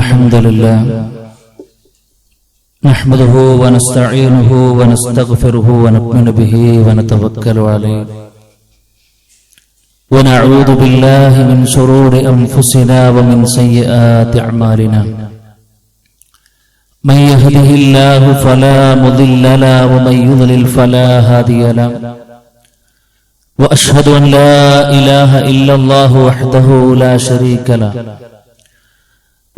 الحمد لله نحمده ونستعينه ونستغفره ونؤمن به ونتوكل عليه ونعوذ بالله من شرور أنفسنا ومن سيئات أعمالنا من يهده الله فلا مضل له ومن يضلل فلا هادي له وأشهد أن لا إله إلا الله وحده لا شريك له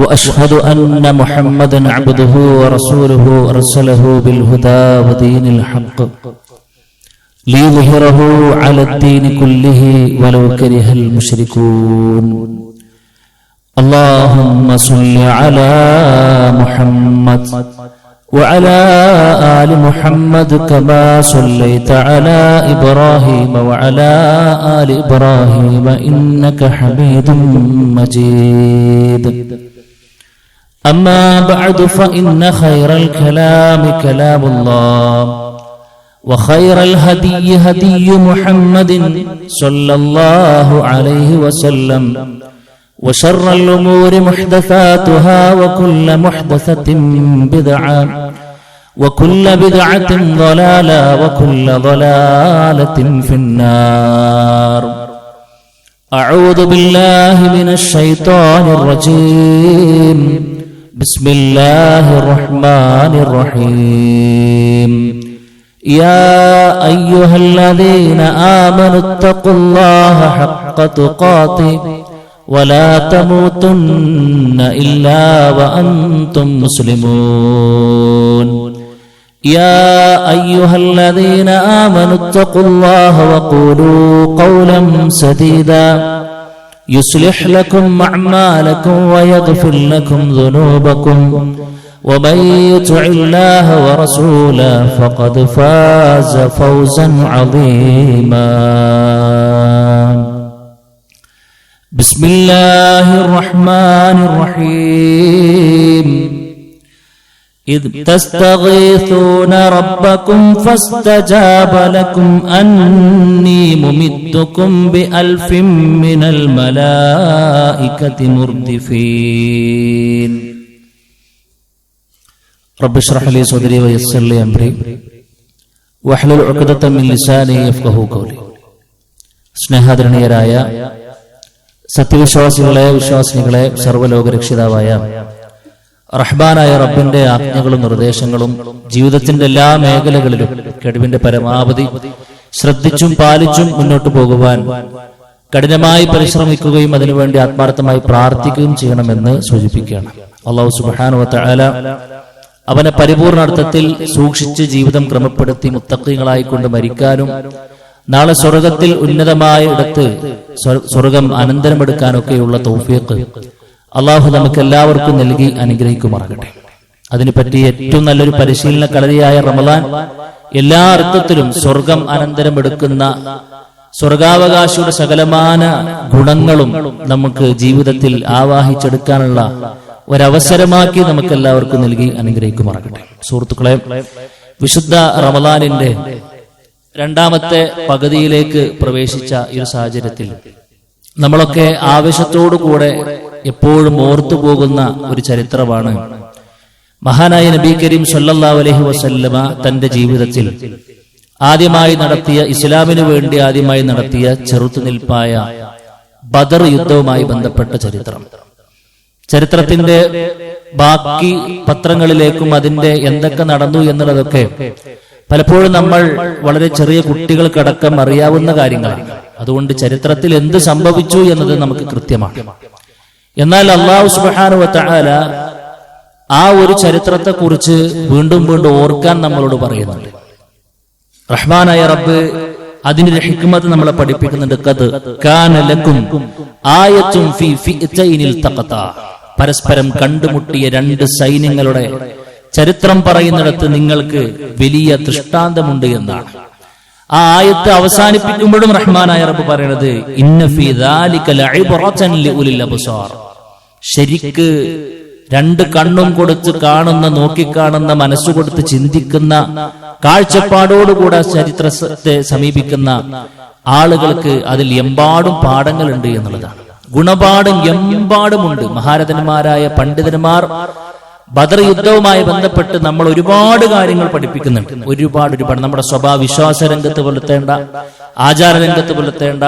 وأشهد أن محمدا عبده ورسوله أرسله بالهدى ودين الحق ليظهره على الدين كله ولو كره المشركون اللهم صل على محمد وعلى آل محمد كما صليت على إبراهيم وعلى آل إبراهيم إنك حميد مجيد أما بعد فإن خير الكلام كلام الله وخير الهدي هدي محمد صلى الله عليه وسلم وشر الأمور محدثاتها وكل محدثة بدعة وكل بدعة ضلالة وكل ضلالة في النار أعوذ بالله من الشيطان الرجيم بسم الله الرحمن الرحيم يا أيها الذين آمنوا اتقوا الله حق تقاته ولا تموتن إلا وأنتم مسلمون يا أيها الذين آمنوا اتقوا الله وقولوا قولا سديدا يصلح لكم أعمالكم ويغفر لكم ذنوبكم ومن يطع الله ورسوله فقد فاز فوزا عظيما بسم الله الرحمن الرحيم إذ تستغيثون ربكم فاستجاب لكم أني ممدكم بألف من الملائكة مردفين رب اشرح لي صدري ويسر لي أمري واحلل عقدة من لساني يفقهوا قولي സ്നേഹാദരണീയരായ സത്യവിശ്വാസികളെ വിശ്വാസിനികളെ സർവ്വലോകരക്ഷിതാവായ റഹ്മാനായ റബ്ബിന്റെ ആജ്ഞകളും നിർദ്ദേശങ്ങളും ജീവിതത്തിന്റെ എല്ലാ മേഖലകളിലും കഴിവിന്റെ പരമാവധി ശ്രദ്ധിച്ചും പാലിച്ചും മുന്നോട്ട് പോകുവാൻ കഠിനമായി പരിശ്രമിക്കുകയും അതിനുവേണ്ടി ആത്മാർത്ഥമായി പ്രാർത്ഥിക്കുകയും ചെയ്യണമെന്ന് സൂചിപ്പിക്കുകയാണ്. അല്ലാഹു സുബ്ഹാനഹു വ തആല അവനെ പരിപൂർണ അർത്ഥത്തിൽ സൂക്ഷിച്ച് ജീവിതം ക്രമപ്പെടുത്തി മുത്തഖീങ്ങളായിക്കൊണ്ട് മരിക്കാനും നാളെ സ്വർഗത്തിൽ ഉന്നതമായ ഇടത്ത് സ്വർഗം അനന്തരമെടുക്കാനൊക്കെയുള്ള തൗഫീഖ് അള്ളാഹു നമുക്ക് എല്ലാവർക്കും നൽകി അനുഗ്രഹിക്കുമാറാകട്ടെ. അതിനെപ്പറ്റി ഏറ്റവും നല്ലൊരു പരിശീലന കളരിയായ റമളാൻ എല്ലാ അർത്ഥത്തിലും സ്വർഗം അനന്തരം എടുക്കുന്ന സ്വർഗാവകാശിയുടെ സകലമാന ഗുണങ്ങളും നമുക്ക് ജീവിതത്തിൽ ആവാഹിച്ചെടുക്കാനുള്ള ഒരവസരമാക്കി നമുക്ക് എല്ലാവർക്കും നൽകി അനുഗ്രഹിക്കുമാറാകട്ടെ. സുഹൃത്തുക്കളെ, വിശുദ്ധ റമളാനിന്റെ രണ്ടാമത്തെ പകുതിയിലേക്ക് പ്രവേശിച്ച ഈ ഒരു സാഹചര്യത്തിൽ നമ്മളൊക്കെ ആവേശത്തോടുകൂടെ എപ്പോഴും ഓർത്തു പോകുന്ന ഒരു ചരിത്രമാണ് മഹാനായ നബി കരീം സല്ലല്ലാഹു അലൈഹി വസല്ലമ തന്റെ ജീവിതത്തിൽ ആദ്യമായി നടത്തിയ, ഇസ്ലാമിനു വേണ്ടി ആദ്യമായി നടത്തിയ ചെറുത്തുനിൽപ്പായ ബദർ യുദ്ധവുമായി ബന്ധപ്പെട്ട ചരിത്രം. ചരിത്രത്തിന്റെ ബാക്കി പത്രങ്ങളിലേക്കും അതിന്റെ എന്തൊക്കെ നടന്നു എന്നുള്ളതൊക്കെ പലപ്പോഴും നമ്മൾ വളരെ ചെറിയ കുട്ടികൾക്കടക്കം അറിയാവുന്ന കാര്യങ്ങളാണ്. അതുകൊണ്ട് ചരിത്രത്തിൽ എന്ത് സംഭവിച്ചു എന്നത് നമുക്ക് കൃത്യമാണ്. എന്നാൽ അല്ലാഹു സുബ്ഹാനഹു വ തആല ആ ഒരു ചരിത്രത്തെ കുറിച്ച് വീണ്ടും വീണ്ടും ഓർക്കാൻ നമ്മളോട് പറയുന്നുണ്ട്. റഹ്മാനായ റബ്ബ് അതിന്റെ ഹിക്മത്ത് നമ്മളെ പഠിപ്പിക്കുന്നുണ്ട്. ഖദ് കാന ലക്കും ആയത്തുൻ ഫീ ഫിഅതൈനിൽ തഖതാ. പരസ്പരം കണ്ടുമുട്ടിയ രണ്ട് സൈന്യങ്ങളുടെ ചരിത്രം പറയുന്നിടത്ത് നിങ്ങൾക്ക് വലിയ ദൃഷ്ടാന്തമുണ്ട് എന്നാണ്. ആ ആയത്ത് അവസാനിപ്പിക്കുമ്പോഴും റഹ്മാനായ റബ്ബ് പറയുന്നത് ഇന്ന ഫീ ദാലിക ലഇബ്റതൻ ലിഉലിൽ അബ്സാർ. ശരിക്ക് രണ്ട് കണ്ണും കൊടുത്ത് കാണുന്ന, നോക്കിക്കാണുന്ന, മനസ്സുകൊടുത്ത് ചിന്തിക്കുന്ന, കാഴ്ചപ്പാടോടുകൂടെ ചരിത്രത്തെ സമീപിക്കുന്ന ആളുകൾക്ക് അതിൽ എമ്പാടും പാഠങ്ങളുണ്ട് എന്നുള്ളതാണ്. ഗുണപാഠം എമ്പാടുമുണ്ട്. മഹാരഥന്മാരായ പണ്ഡിതന്മാർ ബദർ യുദ്ധവുമായി ബന്ധപ്പെട്ട് നമ്മൾ ഒരുപാട് കാര്യങ്ങൾ പഠിപ്പിക്കുന്നുണ്ട്. ഒരുപാട് നമ്മുടെ സ്വഭാവ വിശ്വാസ രംഗത്ത് പുലർത്തേണ്ട, ആചാരരംഗത്ത് പുലർത്തേണ്ട,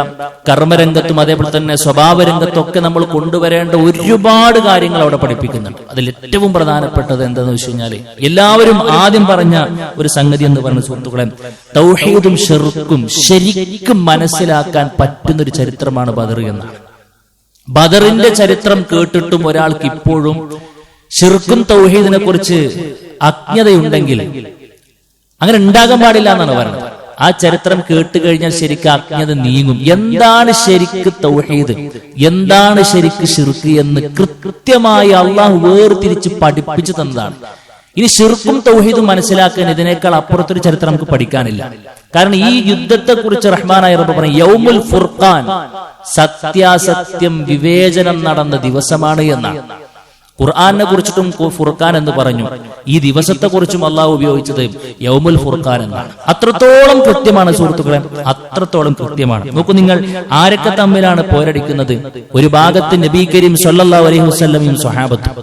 കർമ്മരംഗത്തും അതേപോലെ തന്നെ സ്വഭാവ രംഗത്തൊക്കെ നമ്മൾ കൊണ്ടുവരേണ്ട ഒരുപാട് കാര്യങ്ങൾ അവിടെ പഠിപ്പിക്കുന്നുണ്ട്. അതിൽ ഏറ്റവും പ്രധാനപ്പെട്ടത് എന്താണെന്ന് വെച്ച് കഴിഞ്ഞാൽ, എല്ലാവരും ആദ്യം പറഞ്ഞ ഒരു സംഗതി എന്ന് പറഞ്ഞ സുഹൃത്തുക്കളെ, തൗഹീദും ശിർക്കും ശരിക്കും മനസ്സിലാക്കാൻ പറ്റുന്നൊരു ചരിത്രമാണ് ബദർ എന്നാണ്. ബദറിന്റെ ചരിത്രം കേട്ടിട്ടും ഒരാൾക്ക് ഇപ്പോഴും ശിർക്കും തൗഹീദിനെ കുറിച്ച് അജ്ഞതയുണ്ടെങ്കിൽ അങ്ങനെ ഉണ്ടാകാൻ പാടില്ല എന്നാണ് പറയുന്നത്. ആ ചരിത്രം കേട്ട് കഴിഞ്ഞാൽ ശരിക്കും അജ്ഞത നീങ്ങും. എന്താണ് ശരിക്ക് തൗഹീദ്, എന്താണ് ശരിക്ക് ശിർക്ക് എന്ന് കൃത്യമായി അള്ളാഹു വേർതിരിച്ച് പഠിപ്പിച്ചു തന്നതാണ്. ഇനി ശിർക്കും തൗഹീദും മനസ്സിലാക്കാൻ ഇതിനേക്കാൾ അപ്പുറത്തൊരു ചരിത്രം നമുക്ക് പഠിക്കാനില്ല. കാരണം ഈ യുദ്ധത്തെ കുറിച്ച് റഹ്മാനായ റബ്ബ് പറയും, യൗമുൽ ഫുർഖാൻ, സത്യാസത്യം വിവേചനം നടന്ന ദിവസമാണ് എന്നാണ്. ഖുർആനെ കുറിച്ചിട്ടും ഫുർഖാൻ എന്ന് പറഞ്ഞു. ഈ ദിവസത്തെ കുറിച്ചും അള്ളാഹു ഉപയോഗിച്ചത് യൗമുൽ ഫുർഖാൻ എന്നാണ്. അത്രത്തോളം കൃത്യമാണ് സുഹൃത്തുക്കളെ, അത്രത്തോളം കൃത്യമാണ്. നോക്കൂ നിങ്ങൾ, ആരൊക്കെ തമ്മിലാണ് പോരടിക്കുന്നത്? ഒരു ഭാഗത്ത് നബി കരീം സല്ലല്ലാഹു അലൈഹി വസല്ലമയും സ്വഹാബത്തും,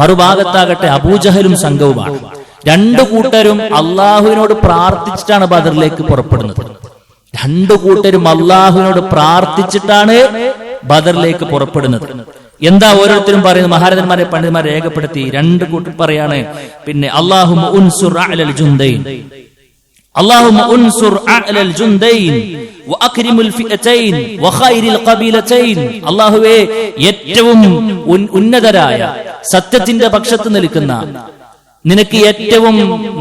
മറുഭാഗത്താകട്ടെ അബൂജഹലും സംഘവുമാണ്. രണ്ടു കൂട്ടരും അള്ളാഹുവിനോട് പ്രാർത്ഥിച്ചിട്ടാണ് ബദറിലേക്ക് പുറപ്പെടുന്നത്. രണ്ടു കൂട്ടരും അള്ളാഹുവിനോട് പ്രാർത്ഥിച്ചിട്ടാണ് ബദറിലേക്ക് പുറപ്പെടുന്നത്. എന്താ ഓരോരുത്തരും പറയുന്നത്? മഹാരഥന്മാരെ പണ്ഡിതന്മാരെ രേഖപ്പെടുത്തി രണ്ടു കൂട്ടർ പറയാണ്, പിന്നെ അല്ലാഹുമ്മ ഉൻസുർ അലൽ ജുൻദൈൻ, അല്ലാഹുമ്മ ഉൻസുർ അലൽ ജുൻദൈൻ വഅക്രിമുൽ ഫിഅതൈൻ വഖൈരിൽ ഖബീലതൈൻ. അല്ലാഹുവേ, ഏറ്റവും ഉന്നതരായ സത്യത്തിന്റെ പക്ഷത്ത് നിൽക്കുന്ന, നിനക്ക് ഏറ്റവും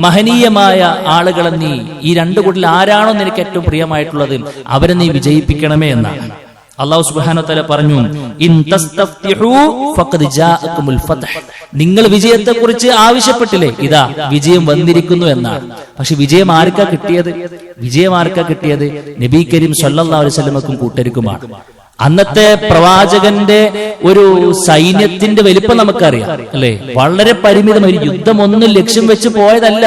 മഹനീയമായ ആളുകളെ നീ, ഈ രണ്ടു കൂട്ടരിൽ ആരാണോ നിനക്ക് ഏറ്റവും പ്രിയമായിട്ടുള്ളത് അവരെ നീ വിജയിപ്പിക്കണമേ എന്നാണ്. അല്ലാഹു സുബ്ഹാനഹു വ തആല പറഞ്ഞു, ഇൻ തസ്തഫ്തിഹു ഫഖദ് ജാഅകുമുൽ ഫത്ഹ്. നിങ്ങൾ വിജയത്തെ കുറിച്ച് ആവശ്യപ്പെട്ടില്ലേ, ഇതാ വിജയം വന്നിരിക്കുന്നു എന്നാണ്. പക്ഷെ വിജയം ആർക്കാ കിട്ടിയത്? വിജയം ആർക്കാ കിട്ടിയത്? നബി കരീം സല്ലല്ലാഹു അലൈഹി വസല്ലമക്കും കൂട്ടർക്കുമാണ്. അന്നത്തെ പ്രവാചകന്റെ ഒരു സൈന്യത്തിന്റെ വലിപ്പം നമുക്കറിയാം അല്ലെ, വളരെ പരിമിതമായി. യുദ്ധം ഒന്നും ലക്ഷ്യം വെച്ച് പോയതല്ല,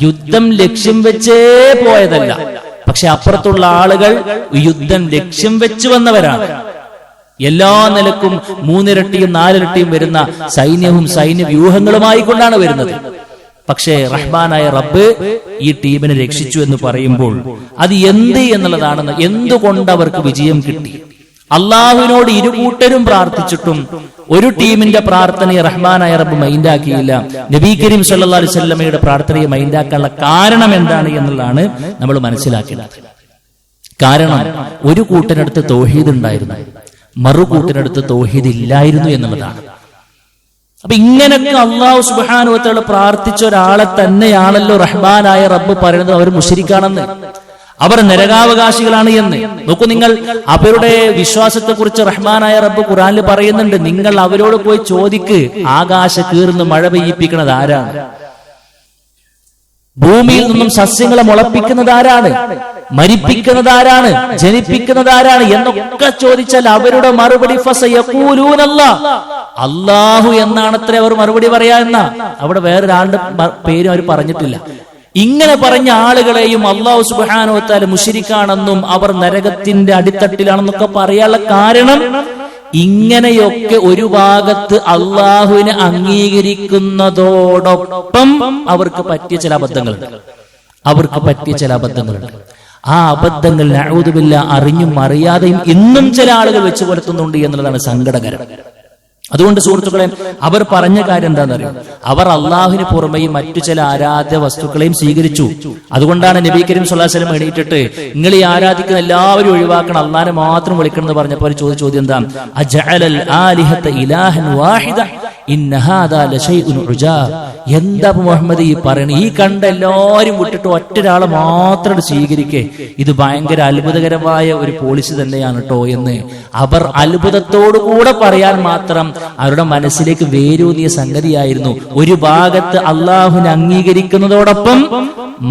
യുദ്ധം ലക്ഷ്യം വെച്ചേ പോയതല്ല. പക്ഷെ അപ്പുറത്തുള്ള ആളുകൾ യുദ്ധം ലക്ഷ്യം വെച്ച് വന്നവരാണ്. എല്ലാ നിലക്കും മൂന്നിരട്ടിയും നാലിരട്ടിയും വരുന്ന സൈന്യവും സൈന്യ വ്യൂഹങ്ങളുമായി കൊണ്ടാണ് വരുന്നത്. പക്ഷേ റഹ്മാനായ റബ്ബ് ഈ ടീമിനെ രക്ഷിച്ചു എന്ന് പറയുമ്പോൾ അത് എന്ത് എന്നുള്ളതാണെന്ന്, എന്തുകൊണ്ട് അവർക്ക് വിജയം കിട്ടി? അള്ളാഹുവിനോട് ഇരുകൂട്ടരും പ്രാർത്ഥിച്ചിട്ടും ഒരു ടീമിന്റെ പ്രാർത്ഥനയെ റഹ്മാനായ റബ്ബ് മൈൻഡാക്കിയില്ല. നബി കരീം സല്ലല്ലാഹു അലൈഹി വസല്ലമയുടെ പ്രാർത്ഥനയെ മൈൻഡാക്കാനുള്ള കാരണം എന്താണ് എന്നുള്ളതാണ് നമ്മൾ മനസ്സിലാക്കേണ്ടത്. കാരണം ഒരു കൂട്ടരടുത്ത് തൗഹീദ് ഉണ്ടായിരുന്നു, മറു കൂട്ടരടുത്ത് തൗഹീദ് ഇല്ലായിരുന്നു എന്നുള്ളതാണ്. അപ്പൊ ഇങ്ങനെയൊക്കെ അല്ലാഹു സുബ്ഹാനഹു വ തആല പ്രാർത്ഥിച്ച ഒരാളെ തന്നെയാണല്ലോ റഹ്മാനായ റബ്ബ് പറയുന്നത് അവർ മുശ്രിക്കാണെന്ന്, അവർ നരകാവകാശികളാണ് എന്ന്. നോക്കൂ നിങ്ങൾ, അവരുടെ വിശ്വാസത്തെ കുറിച്ച് റഹ്മാനായ റബ്ബ് ഖുർആനിൽ പറയുന്നുണ്ട്, നിങ്ങൾ അവരോട് പോയി ചോദിക്ക്, ആകാശ കീർന്ന് മഴ പെയ്യിപ്പിക്കുന്നത് ആരാണ്? ഭൂമിയിൽ നിന്നും സസ്യങ്ങളെ മുളപ്പിക്കുന്നത് ആരാണ്? മരിപ്പിക്കുന്നത് ആരാണ്? ജനിപ്പിക്കുന്നത് ആരാണ് എന്നൊക്കെ ചോദിച്ചാൽ അവരുടെ മറുപടി അല്ലാഹു എന്നാണത്രേ അവർ മറുപടി പറയാ. എന്നാ അവിടെ വേറൊരാളുടെ പേരും അവർ പറഞ്ഞിട്ടില്ല. ഇങ്ങനെ പറഞ്ഞ ആളുകളെയും അല്ലാഹു സുബ്ഹാനഹു വ തആല മുശ്രിക്കാണെന്നും അവർ നരകത്തിന്റെ അടിത്തട്ടിലാണെന്നൊക്കെ പറയാനുള്ള കാരണം, ഇങ്ങനെയൊക്കെ ഒരു ഭാഗത്ത് അള്ളാഹുവിനെ അംഗീകരിക്കുന്നതോടൊപ്പം അവർക്ക് പറ്റിയ ചില അബദ്ധങ്ങളുണ്ട്. ആ അബദ്ധങ്ങൾ നഊദു ബില്ലാഹ് അറിഞ്ഞും അറിയാതെയും ഇന്നും ചില ആളുകൾ വെച്ച് പുലർത്തുന്നുണ്ട് എന്നുള്ളതാണ് സങ്കടകരം. അതുകൊണ്ട് സുഹൃത്തുക്കളെ, അവർ പറഞ്ഞ കാര്യം എന്താണെന്നറിയോ? അവർ അള്ളാഹുവിന് പുറമെയും മറ്റു ചില ആരാധ്യ വസ്തുക്കളെയും സ്വീകരിച്ചു. അതുകൊണ്ടാണ് നബി കരീം സ്വല്ലല്ലാഹു അലൈഹി വസല്ലം എണീറ്റിട്ട്, നിങ്ങൾ ഈ ആരാധിക്കുന്ന എല്ലാവരും ഒഴിവാക്കണം, അള്ളാഹിനെ മാത്രം വിളിക്കണം എന്ന് പറഞ്ഞപ്പോൾ ചോദിച്ച ചോദ്യം എന്താ? അജഅലൽ ആലിഹത ഇലാഹൻ വാഹിദ ഇന്ന ഹാദാ ലശൈഉൻ ഉജാബ്. എന്താ മുഹമ്മദ് ഈ പറയുന്നത്? ഈ കണ്ട എല്ലാവരും വിട്ടിട്ട് ഒറ്റൊരാളെ മാത്രം സ്വീകരിക്കേ, ഇത് ഭയങ്കര അത്ഭുതകരമായ ഒരു പോളിസി തന്നെയാണ് കേട്ടോ എന്ന് അവർ അത്ഭുതത്തോടുകൂടെ പറയാൻ മാത്രം അവരുടെ മനസ്സിലേക്ക് വേരൂന്നിയ സംഗതിയായിരുന്നു. ഒരു ഭാഗത്ത് അള്ളാഹുവിനെ അംഗീകരിക്കുന്നതോടൊപ്പം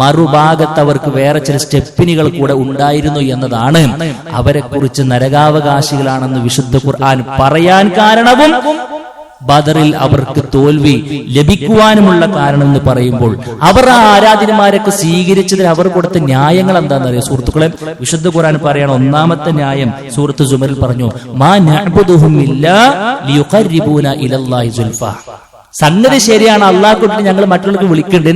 മറുഭാഗത്ത് അവർക്ക് വേറെ ചില സ്റ്റെപ്പിനുകൾ കൂടെ ഉണ്ടായിരുന്നു എന്നതാണ് അവരെ കുറിച്ച് നരകാവകാശികളാണെന്ന് വിശുദ്ധ ഖുർആൻ പറയാൻ കാരണവും ബദറിൽ അവർക്ക് തോൽവി ലഭിക്കുവാനുമുള്ള കാരണം എന്ന് പറയുമ്പോൾ അവർ ആ ആരാധനമാരൊക്കെ സ്വീകരിച്ചതിൽ അവർ കൊടുത്ത ന്യായങ്ങൾ എന്താണെന്നറിയോ സുഹൃത്തുക്കളെ? വിശുദ്ധ ഖുർആൻ പറയാണ്, ഒന്നാമത്തെ ന്യായം സൂറത്ത് സുമറിൽ പറഞ്ഞു, മാ നഅ്ബുദുഹും ഇല്ലാ ലിയുഖർരിബൂന ഇലല്ലാഹി സുൽഫാ. സംഗതി ശരിയാണ്, അള്ളാഹ് കൊണ്ട് ഞങ്ങൾ മറ്റുള്ളവർക്ക് വിളിക്കുന്നുണ്ട്.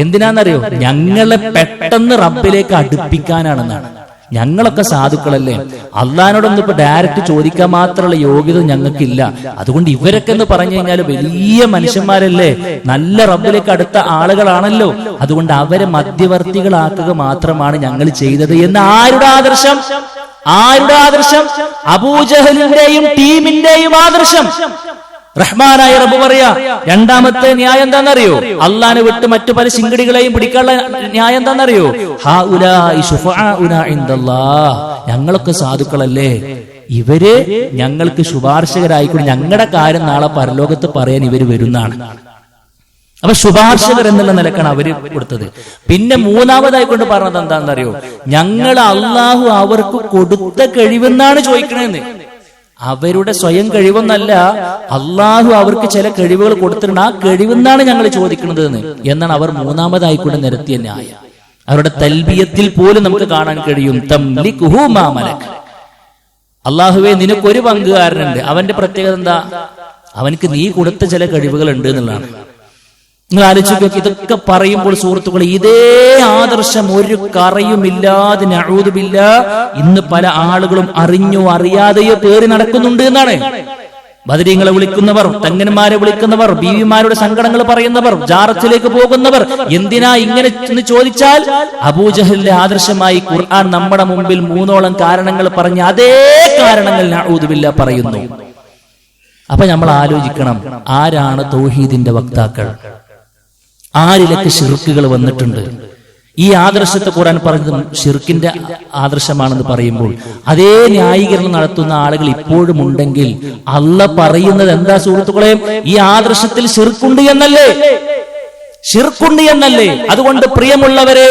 എന്തിനാന്നറിയോ? ഞങ്ങളെ പെട്ടെന്ന് റബ്ബിലേക്ക് അടുപ്പിക്കാനാണെന്നാണ്. ഞങ്ങളൊക്കെ സാധുക്കളല്ലേ, അള്ളഹാനോടൊന്നും ഇപ്പൊ ഡയറക്റ്റ് ചോദിക്കാൻ മാത്രമുള്ള യോഗ്യത ഞങ്ങൾക്കില്ല. അതുകൊണ്ട് ഇവരൊക്കെ എന്ന് പറഞ്ഞു കഴിഞ്ഞാൽ വലിയ മനുഷ്യന്മാരല്ലേ, നല്ല റബ്ബിലേക്ക് അടുത്ത ആളുകളാണല്ലോ, അതുകൊണ്ട് അവരെ മധ്യവർത്തികളാക്കുക മാത്രമാണ് ഞങ്ങൾ ചെയ്തത് എന്ന് ആരുടെ ആദർശം? അബൂജഹലിന്റെയും ടീമിന്റെയും ആദർശം. റഹ്മാനായ റബ്ബ് പറയാ, രണ്ടാമത്തെ ന്യായം എന്താണെന്നറിയോ? അള്ളാനെ വിട്ട് മറ്റു പല ശിങ്കടികളെയും പിടിക്കാനുള്ള ന്യായം എന്താണെന്നറിയോ? ഹൗലാഇ ശുഫാഉനാ ഇൻദല്ലാഹ്, ഞങ്ങളൊക്കെ സാധുക്കളല്ലേ, ഇവര് ഞങ്ങൾക്ക് ശുപാർശകരായിക്കൊണ്ട് ഞങ്ങളുടെ കാര്യം നാളെ പരലോകത്ത് പറയാൻ ഇവര് വരുന്നതാണ്. അപ്പൊ ശുപാർശകർ എന്നുള്ള നിലക്കാണ് അവര് കൊടുത്തത്. പിന്നെ മൂന്നാമതായിക്കൊണ്ട് പറഞ്ഞത് എന്താണെന്നറിയോ? ഞങ്ങൾ അള്ളാഹു അവർക്ക് കൊടുത്ത കഴിവെന്നാണ് ചോദിക്കണേന്ന്. അവരുടെ സ്വയം കഴിവൊന്നല്ല, അള്ളാഹു അവർക്ക് ചില കഴിവുകൾ കൊടുത്തിട്ടുണ്ട്, ആ കഴിവെന്നാണ് ഞങ്ങൾ ചോദിക്കുന്നത് എന്നാണ് അവർ മൂന്നാമതായിക്കൊണ്ട് നിരത്തിയ ന്യായം. അവരുടെ തൽബിയത്തിൽ പോലും നമുക്ക് കാണാൻ കഴിയും, തംലികുഹു മാ മലക്. അള്ളാഹുവേ, നിനക്കൊരു പങ്കുകാരനുണ്ട്, അവന്റെ പ്രത്യേകത എന്താ? അവനക്ക് നീ കൊടുത്ത ചില കഴിവുകൾ ഉണ്ട് എന്നുള്ളതാണ്. നിങ്ങൾ ആലോചിക്കുക, ഇതൊക്കെ പറയുമ്പോൾ സുഹൃത്തുക്കളെ, ഇതേ ആദർശം ഒരു കറയുമില്ലാതെ നഊദു ബില്ലാഹ് ഇന്ന് പല ആളുകളും അറിഞ്ഞോ അറിയാതെയോ പേറി നടക്കുന്നുണ്ട് എന്നാണ്. ബദരീങ്ങളെ വിളിക്കുന്നവർ, തങ്ങന്മാരെ വിളിക്കുന്നവർ, ബീവിമാരുടെ സങ്കടങ്ങൾ പറയുന്നവർ, ജാറത്തിലേക്ക് പോകുന്നവർ, എന്തിനാ ഇങ്ങനെ എന്ന് ചോദിച്ചാൽ അബൂജഹലിന്റെ ആദർശമായി ഖുർആൻ നമ്മുടെ മുമ്പിൽ 3ഓളം കാരണങ്ങൾ പറഞ്ഞ് അതേ കാരണങ്ങൾ നഊദു ബില്ലാഹ് പറയുന്നു. അപ്പൊ നമ്മൾ ആലോചിക്കണം, ആരാണ് തൗഹീദിന്റെ വക്താക്കൾ? ആരിലൊക്കെ ശിർക്കുകൾ വന്നിട്ടുണ്ട്? ഈ ആദർശത്തെ ഖുർആൻ പറഞ്ഞതും ശിർക്കിന്റെ ആദർശമാണെന്ന് പറയുമ്പോൾ അതേ ന്യായീകരണം നടത്തുന്ന ആളുകൾ ഇപ്പോഴും ഉണ്ടെങ്കിൽ അള്ളാഹ് പറയുന്നത് എന്താ സുഹൃത്തുക്കളെ? ഈ ആദർശത്തിൽ ശിർക്കുണ്ട് എന്നല്ലേ? അതുകൊണ്ട് പ്രിയമുള്ളവരെ,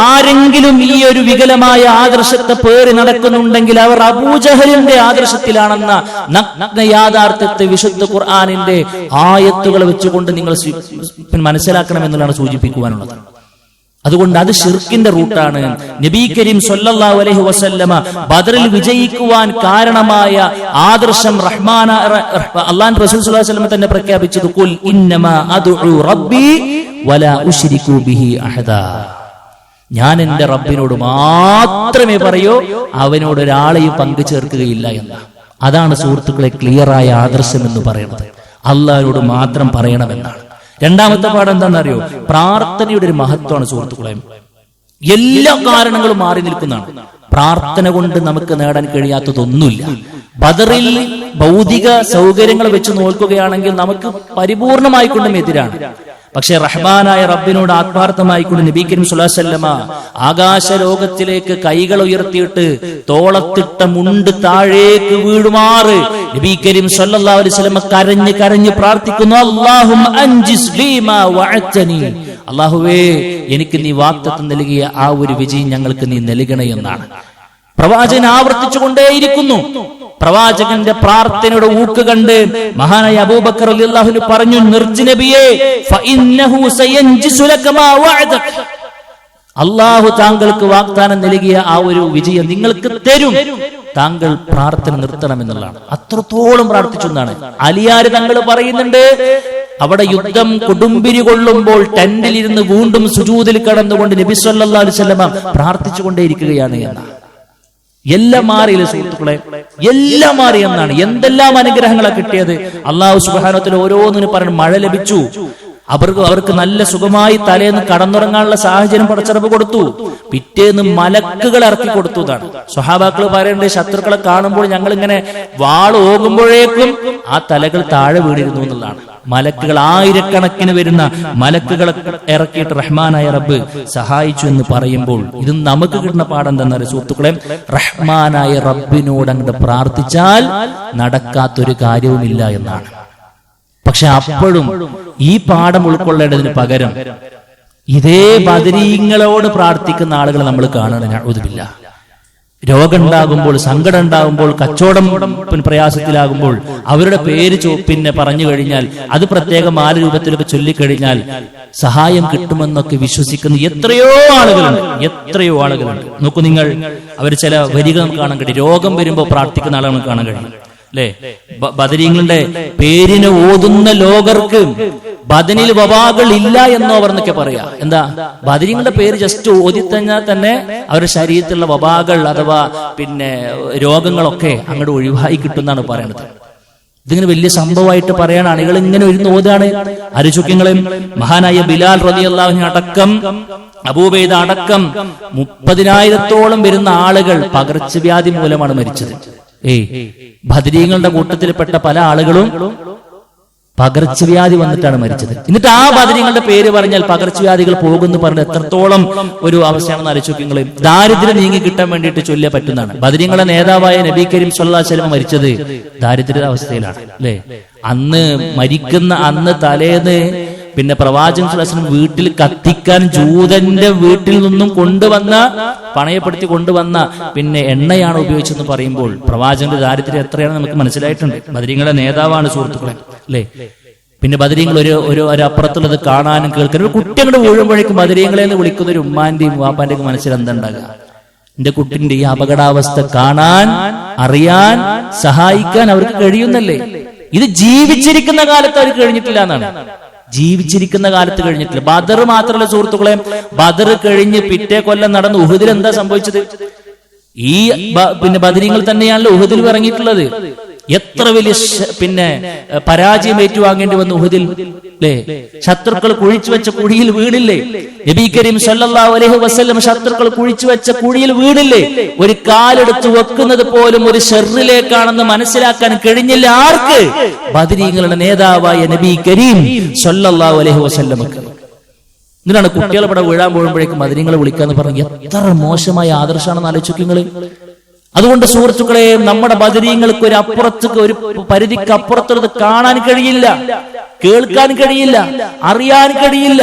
ആരെങ്കിലും ഈ ഒരു വികലമായ ആദർശത്തെ പേറി നടക്കുന്നുണ്ടെങ്കിൽ അവർ അബൂജഹലിന്റെ ആദർശത്തിലാണെന്ന നഗ്ന യാഥാർത്ഥ്യത്തെ വിശുദ്ധ ഖുർആനിന്റെ ആയത്തുകൾ വെച്ചുകൊണ്ട് നിങ്ങൾ മനസ്സിലാക്കണമെന്നുള്ളതാണ് സൂചിപ്പിക്കുവാനുള്ളത്. അതുകൊണ്ട് അത് ശിർക്കിന്റെ റൂട്ടാണ്. നബി കരീം സ്വല്ലല്ലാഹു അലൈഹി വസല്ലമ ബദറിൽ വിജയിക്കുവാൻ കാരണമായ ആദർശം അല്ലാഹുവിന്റെ റസൂൽ സ്വല്ലല്ലാഹു അലൈഹി വസല്ലം തന്നെ പ്രഖ്യാപിച്ചത്, ഖുൽ ഇന്നമാ അദ്ഉ റബ്ബി വലാ ഉശ്രികു ബിഹി അഹദാ. ഞാൻ എന്റെ റബ്ബിനോട് മാത്രമേ പറയൂ, അവനോട് ഒരാളെയും പങ്കു ചേർക്കുകയില്ല എന്ന. അതാണ് സുഹൃത്തുക്കളെ ക്ലിയറായ ആദർശം എന്ന് പറയുന്നത്. അല്ലാഹുവോട് മാത്രം പറയണമെന്നാണ്. രണ്ടാമത്തെ പാഠം എന്താണെന്നറിയോ? പ്രാർത്ഥനയുടെ ഒരു മഹത്വമാണ് സുഹൃത്തുക്കളെ. എല്ലാ കാരണങ്ങളും മാറി നിൽക്കുന്നതാണ്. പ്രാർത്ഥന കൊണ്ട് നമുക്ക് നേടാൻ കഴിയാത്തതൊന്നുമില്ല. ബദറിൽ ഭൗതിക സൗകര്യങ്ങൾ വെച്ച് നോക്കുകയാണെങ്കിൽ നമുക്ക് പരിപൂർണമായിക്കൊണ്ടും എതിരാണ്. പക്ഷെ റഹ്മാനായ റബ്ബിനോട് ആത്മാർത്ഥമായിക്കൊണ്ട് നബി കരീം സ്വല്ലല്ലാഹു അലൈഹി വസല്ലമ ആകാശ ലോകത്തിലേക്ക് കൈകൾ ഉയർത്തിയിട്ട് തോളത്തിട്ട മുണ്ട് താഴേക്ക് വീഴുമാറ് നബി കരീം സ്വല്ലല്ലാഹു അലൈഹി വസല്ലമ കരഞ്ഞ് പ്രാർത്ഥിക്കുന്നു, അല്ലാഹുമ്മ അൻജിസ് ലീമാ വഅദ്തനി. അല്ലാഹുവേ, എനിക്ക് നീ വാഗ്ദത്തം നൽകിയ ആ ഒരു വിജയം ഞങ്ങൾക്ക് നീ നൽകണേ എന്നാണ്. പ്രവാചകൻ ആവർത്തിച്ചുകൊണ്ടേയിരിക്കുന്നു. പ്രവാചകന്റെ പ്രാർത്ഥനയുടെ ഊക്ക് കണ്ട് മഹാനായ അബൂബക്കർ റളിയല്ലാഹു അൻഹു പറഞ്ഞു, നിർജി നബിയേ, ഫഇന്നഹു സയൻജിസു ലക മാ വഅദക. അല്ലാഹു താങ്കൾക്ക് വാഗ്ദാനം നൽകിയ ആ ഒരു വിജയം നിങ്ങൾക്ക് തരും. താങ്കൾ പ്രാർത്ഥന നിർത്തണമെന്നുള്ളതാണ്. അത്രത്തോളം പ്രാർത്ഥിച്ചു എന്നാണ് അലിയാർ തങ്ങൾ പറയുന്നുണ്ട്. അവിടെ യുദ്ധം കൊടുമ്പിരി കൊള്ളുമ്പോൾ ടെന്റിലിരുന്ന് വീണ്ടും സുജൂദിൽ കടന്നുകൊണ്ട് നബി സല്ലല്ലാഹു അലൈഹി വസല്ലം പ്രാർത്ഥിച്ചുകൊണ്ടേയിരിക്കുകയാണ് എന്നാണ്. എല്ലാം മാറിയില്ല സുഹൃത്തുക്കളെ, എല്ലാം മാറി എന്നാണ്. എന്തെല്ലാം അനുഗ്രഹങ്ങളാണ് കിട്ടിയത്. അല്ലാഹു സുബ്ഹാനഹു വ തആല ഓരോന്നിനും പറഞ്ഞു മഴ ലഭിച്ചു. അവർക്ക് നല്ല സുഖമായി തലേന്ന് കടന്നുറങ്ങാനുള്ള സാഹചര്യം പടച്ചറപ്പ് കൊടുത്തു. പിറ്റേന്ന് മലക്കുകൾ ഇറക്കി കൊടുത്തു എന്നാണ്. സ്വഹാബാക്കൾ പറയേണ്ട, ശത്രുക്കളെ കാണുമ്പോൾ ഞങ്ങൾ ഇങ്ങനെ വാൾ ഓകുമ്പോഴേക്കും ആ തലകൾ താഴെ വീണിരുന്നു എന്നുള്ളതാണ്. മലക്കുകൾ ആയിരക്കണക്കിന് വരുന്ന മലക്കുകളെ ഇറക്കിയിട്ട് റഹ്മാനായ റബ്ബ് സഹായിച്ചു എന്ന് പറയുമ്പോൾ ഇത് നമുക്ക് കിട്ടുന്ന പാഠം എന്താണെന്നറിയ സുഹൃത്തുക്കളെ? റഹ്മാനായ റബ്ബിനോട് അങ്ങോട്ട് പ്രാർത്ഥിച്ചാൽ നടക്കാത്തൊരു കാര്യവുമില്ല എന്നാണ്. പക്ഷെ അപ്പോഴും ഈ പാഠം ഉൾക്കൊള്ളേണ്ടതിന് പകരം ഇതേ ബദരീങ്ങളോട് പ്രാർത്ഥിക്കുന്ന ആളുകൾ നമ്മൾ കാണണം. നഊദു ബില്ലാഹ്. രോഗമുണ്ടാകുമ്പോൾ, സങ്കടം ഉണ്ടാകുമ്പോൾ, കച്ചവടം പ്രയാസത്തിലാകുമ്പോൾ അവരുടെ പേര് പറഞ്ഞു കഴിഞ്ഞാൽ അത് പ്രത്യേകം 4 രൂപത്തിലൊക്കെ ചൊല്ലിക്കഴിഞ്ഞാൽ സഹായം കിട്ടുമെന്നൊക്കെ വിശ്വസിക്കുന്ന എത്രയോ ആളുകളുണ്ട്. നോക്കൂ നിങ്ങൾ, അവർ ചില വരികൾ കാണാൻ കഴിയും. രോഗം വരുമ്പോൾ പ്രാർത്ഥിക്കുന്ന ആളുകൾ കാണാൻ കഴിയും അല്ലെ? ബദരീങ്ങളുടെ പേരിനെ ഓതുന്ന ലോകർക്ക് ബദനിൽ വബാകൾ ഇല്ല എന്നോ അവർ എന്നൊക്കെ പറയാ. എന്താ, ബദരീങ്ങളുടെ പേര് ജസ്റ്റ് ഓതിത്തഞ്ഞാൽ തന്നെ അവരുടെ ശരീരത്തിലുള്ള വബാകൾ അഥവാ രോഗങ്ങളൊക്കെ അങ്ങോട്ട് ഒഴിവായി കിട്ടുന്നാണ് പറയുന്നത്. ഇതിങ്ങനെ വലിയ സംഭവമായിട്ട് പറയാണ്. അണികൾ ഇങ്ങനെ ഇരുന്ന് ഓതാണ്. അരിചുക്യങ്ങളും മഹാനായ ബിലാൽ റളിയല്ലാഹു അൻഹു അടക്കം, അബൂബൈദ അടക്കം 30,000-ഓളം വരുന്ന ആളുകൾ പകർച്ചവ്യാധി മൂലമാണ് മരിച്ചത്. ബദരീങ്ങളുടെ കൂട്ടത്തിൽപ്പെട്ട പല ആളുകളും പകർച്ചവ്യാധി വന്നിട്ടാണ് മരിച്ചത്. എന്നിട്ട് ആ ബദരീങ്ങളുടെ പേര് പറഞ്ഞാൽ പകർച്ചവ്യാധികൾ പോകുമെന്ന് പറഞ്ഞ് എത്രത്തോളം ഒരു അവസ്ഥയാണെന്ന് ആലോചിക്കുക. ദാരിദ്ര്യം നീങ്ങി കിട്ടാൻ വേണ്ടിയിട്ട് ചൊല്ലിയ പറ്റുന്നതാണ്. ബദരീങ്ങളുടെ നേതാവായ നബി കരീം സ്വല്ലല്ലാഹു അലൈഹി വസല്ലം മരിച്ചത് ദാരിദ്ര്യ അവസ്ഥയിലാണ് അല്ലെ? അന്ന് തലേന്ന് പ്രവാചകൻ സ്വല്ലല്ലാഹു അലൈഹി വസല്ലം വീട്ടിൽ കത്തിക്കാൻ ജൂതന്റെ വീട്ടിൽ നിന്നും പണയപ്പെടുത്തി കൊണ്ടുവന്ന എണ്ണയാണ് ഉപയോഗിച്ചെന്ന് പറയുമ്പോൾ പ്രവാചകന്റെ ദാരിദ്ര്യം എത്രയാണെന്ന് നമുക്ക് മനസ്സിലായിട്ടുണ്ട്. ബദരീങ്ങളുടെ നേതാവാണ് സുഹൃത്തുക്കളെ അല്ലെ? ബദരീങ്ങൾ ഒരു അപ്പുറത്തുള്ളത് കാണാനും കേൾക്കാനും കുട്ടികളുടെ വീഴുമ്പോഴേക്കും ബദരീങ്ങളെ വിളിക്കുന്ന ഒരു ഉമ്മാന്റെയും വാപ്പാന്റെയും മനസ്സിൽ എന്തുണ്ടാകുക? എന്റെ കുട്ടിന്റെ ഈ അപകടാവസ്ഥ കാണാൻ, അറിയാൻ, സഹായിക്കാൻ അവർക്ക് കഴിയുന്നല്ലേ? ഇത് ജീവിച്ചിരിക്കുന്ന കാലത്ത് അവർക്ക് കഴിഞ്ഞിട്ടില്ല എന്നാണ്. ജീവിച്ചിരിക്കുന്ന കാലത്ത് കഴിഞ്ഞിട്ടില്ല. ബദർ മാത്രമല്ല സുഹൃത്തുക്കളെ, ബദർ കഴിഞ്ഞ് പിറ്റേ കൊല്ലം നടന്ന ഉഹുദിൽ എന്താ സംഭവിച്ചത്? ഈ ബദരീങ്ങൾ തന്നെയാണല്ലോ ഉഹുദിൽ ഇറങ്ങിയിട്ടുള്ളത്. എത്ര വലിയ പരാജയം ഏറ്റുവാങ്ങേണ്ടി വന്നു ഉഹുദിൽ അല്ലേ? ശത്രുക്കൾ കുഴിച്ചു വെച്ച കുഴിയിൽ വീണില്ലേ? നബി കരീം സല്ലല്ലാഹു അലൈഹി വസല്ലം ശത്രുക്കൾ കുഴിച്ചു വെച്ച കുഴിയിൽ വീണില്ലേ? ഒരു കാലെടുത്ത് വെക്കുന്നത് പോലും ഒരു ഷർറിലേക്കാണെന്ന് മനസ്സിലാക്കാൻ കഴിഞ്ഞില്ല ആർക്ക്? ബദരീങ്ങളുടെ നേതാവായ നബി കരീം സല്ലല്ലാഹു അലൈഹി വസല്ലമക്ക്. ഇതിനാണ് കുട്ടികൾ ഇവിടെ വീഴാൻ പോകുമ്പോഴേക്കും ബദരീങ്ങളെ വിളിക്കാന്ന് പറഞ്ഞ് എത്ര മോശമായ ആദർശമാണെന്ന് ആലോചിക്കുക. അതുകൊണ്ട് സുഹൃത്തുക്കളെ, നമ്മുടെ ബദരീങ്ങൾക്ക് ഒരു പരിധിക്ക് അപ്പുറത്തുള്ളത് കാണാൻ കഴിയില്ല, കേൾക്കാൻ കഴിയില്ല, അറിയാൻ കഴിയില്ല.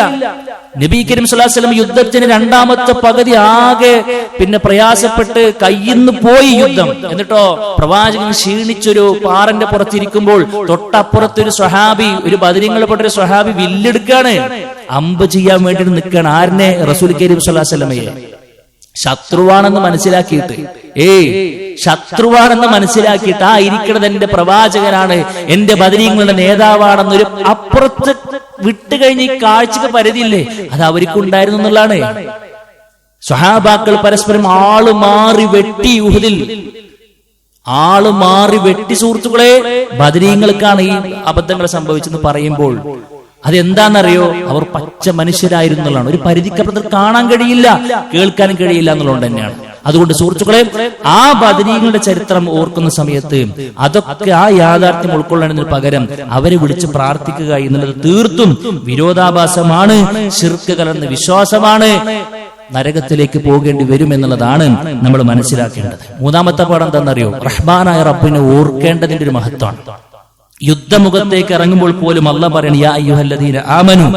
നബി കരീം സ്വല്ലല്ലാഹു അലൈഹി വസല്ലം യുദ്ധത്തിന് 2ാമത്തെ പകുതി ആകെ പ്രയാസപ്പെട്ട് കയ്യിന്ന് പോയി യുദ്ധം. എന്നിട്ടോ പ്രവാചകൻ ക്ഷീണിച്ചൊരു പാറന്റെ പുറത്തിരിക്കുമ്പോൾ തൊട്ടപ്പുറത്തൊരു സ്വഹാബി, ഒരു ബദരീങ്ങളിൽപ്പെട്ട ഒരു സ്വഹാബി വില്ലെടുക്കാണ്, അമ്പ് ചെയ്യാൻ വേണ്ടി നിൽക്കുകയാണ്. ആരിനെ? റസൂൽ കരീം സ്വല്ലല്ലാഹു അലൈഹി വസല്ലമയെ. ശത്രുവാണെന്ന് മനസ്സിലാക്കിയിട്ട് ആ ഇരിക്കുന്നത് എന്റെ പ്രവാചകനാണ്, എന്റെ ബദരീങ്ങളുടെ നേതാവാണെന്നൊരു അപ്പുറത്ത് വിട്ടുകഴിഞ്ഞ് ഈ കാഴ്ചക്ക് പരിധിയില്ലേ? അത് അവർക്കുണ്ടായിരുന്നു എന്നുള്ളതാണ്. സ്വഹാബാക്കൾ പരസ്പരം ആള് മാറി വെട്ടി ഉഹുദിൽ, സുഹൃത്തുക്കളെ. ബദരീങ്ങൾക്കാണ് ഈ അബദ്ധങ്ങൾ സംഭവിച്ചെന്ന് പറയുമ്പോൾ അതെന്താണെന്നറിയോ? അവർ പച്ച മനുഷ്യരായിരുന്നുള്ളതാണ്. ഒരു പരിധിക്കപ്പുറത്ത് കാണാൻ കഴിയില്ല, കേൾക്കാനും കഴിയില്ല എന്നുള്ളത് തന്നെയാണ്. അതുകൊണ്ട് സുഹൃത്തുക്കളെ, ആ ബദരീങ്ങളുടെ ചരിത്രം ഓർക്കുന്ന സമയത്ത് അതൊക്കെ ആ യാഥാർത്ഥ്യം ഉൾക്കൊള്ളണതിന് പകരം അവരെ വിളിച്ച് പ്രാർത്ഥിക്കുക എന്നുള്ളത് തീർത്തും വിരോധാഭാസമാണ്, ശിർക്ക് കലർന്ന വിശ്വാസമാണ്, നരകത്തിലേക്ക് പോകേണ്ടി വരും എന്നുള്ളതാണ് നമ്മൾ മനസ്സിലാക്കേണ്ടത്. 3ാമത്തെ പാഠം എന്താണെന്നറിയോ? റഹ്മാനായ റബ്ബിനെ ഓർക്കേണ്ടതിന്റെ ഒരു മഹത്വമാണ്. യുദ്ധമുഖത്തേക്ക് ഇറങ്ങുമ്പോൾ പോലും അല്ലാഹ് പറയണം, യാ അയ്യുഹല്ലദീന ആമനു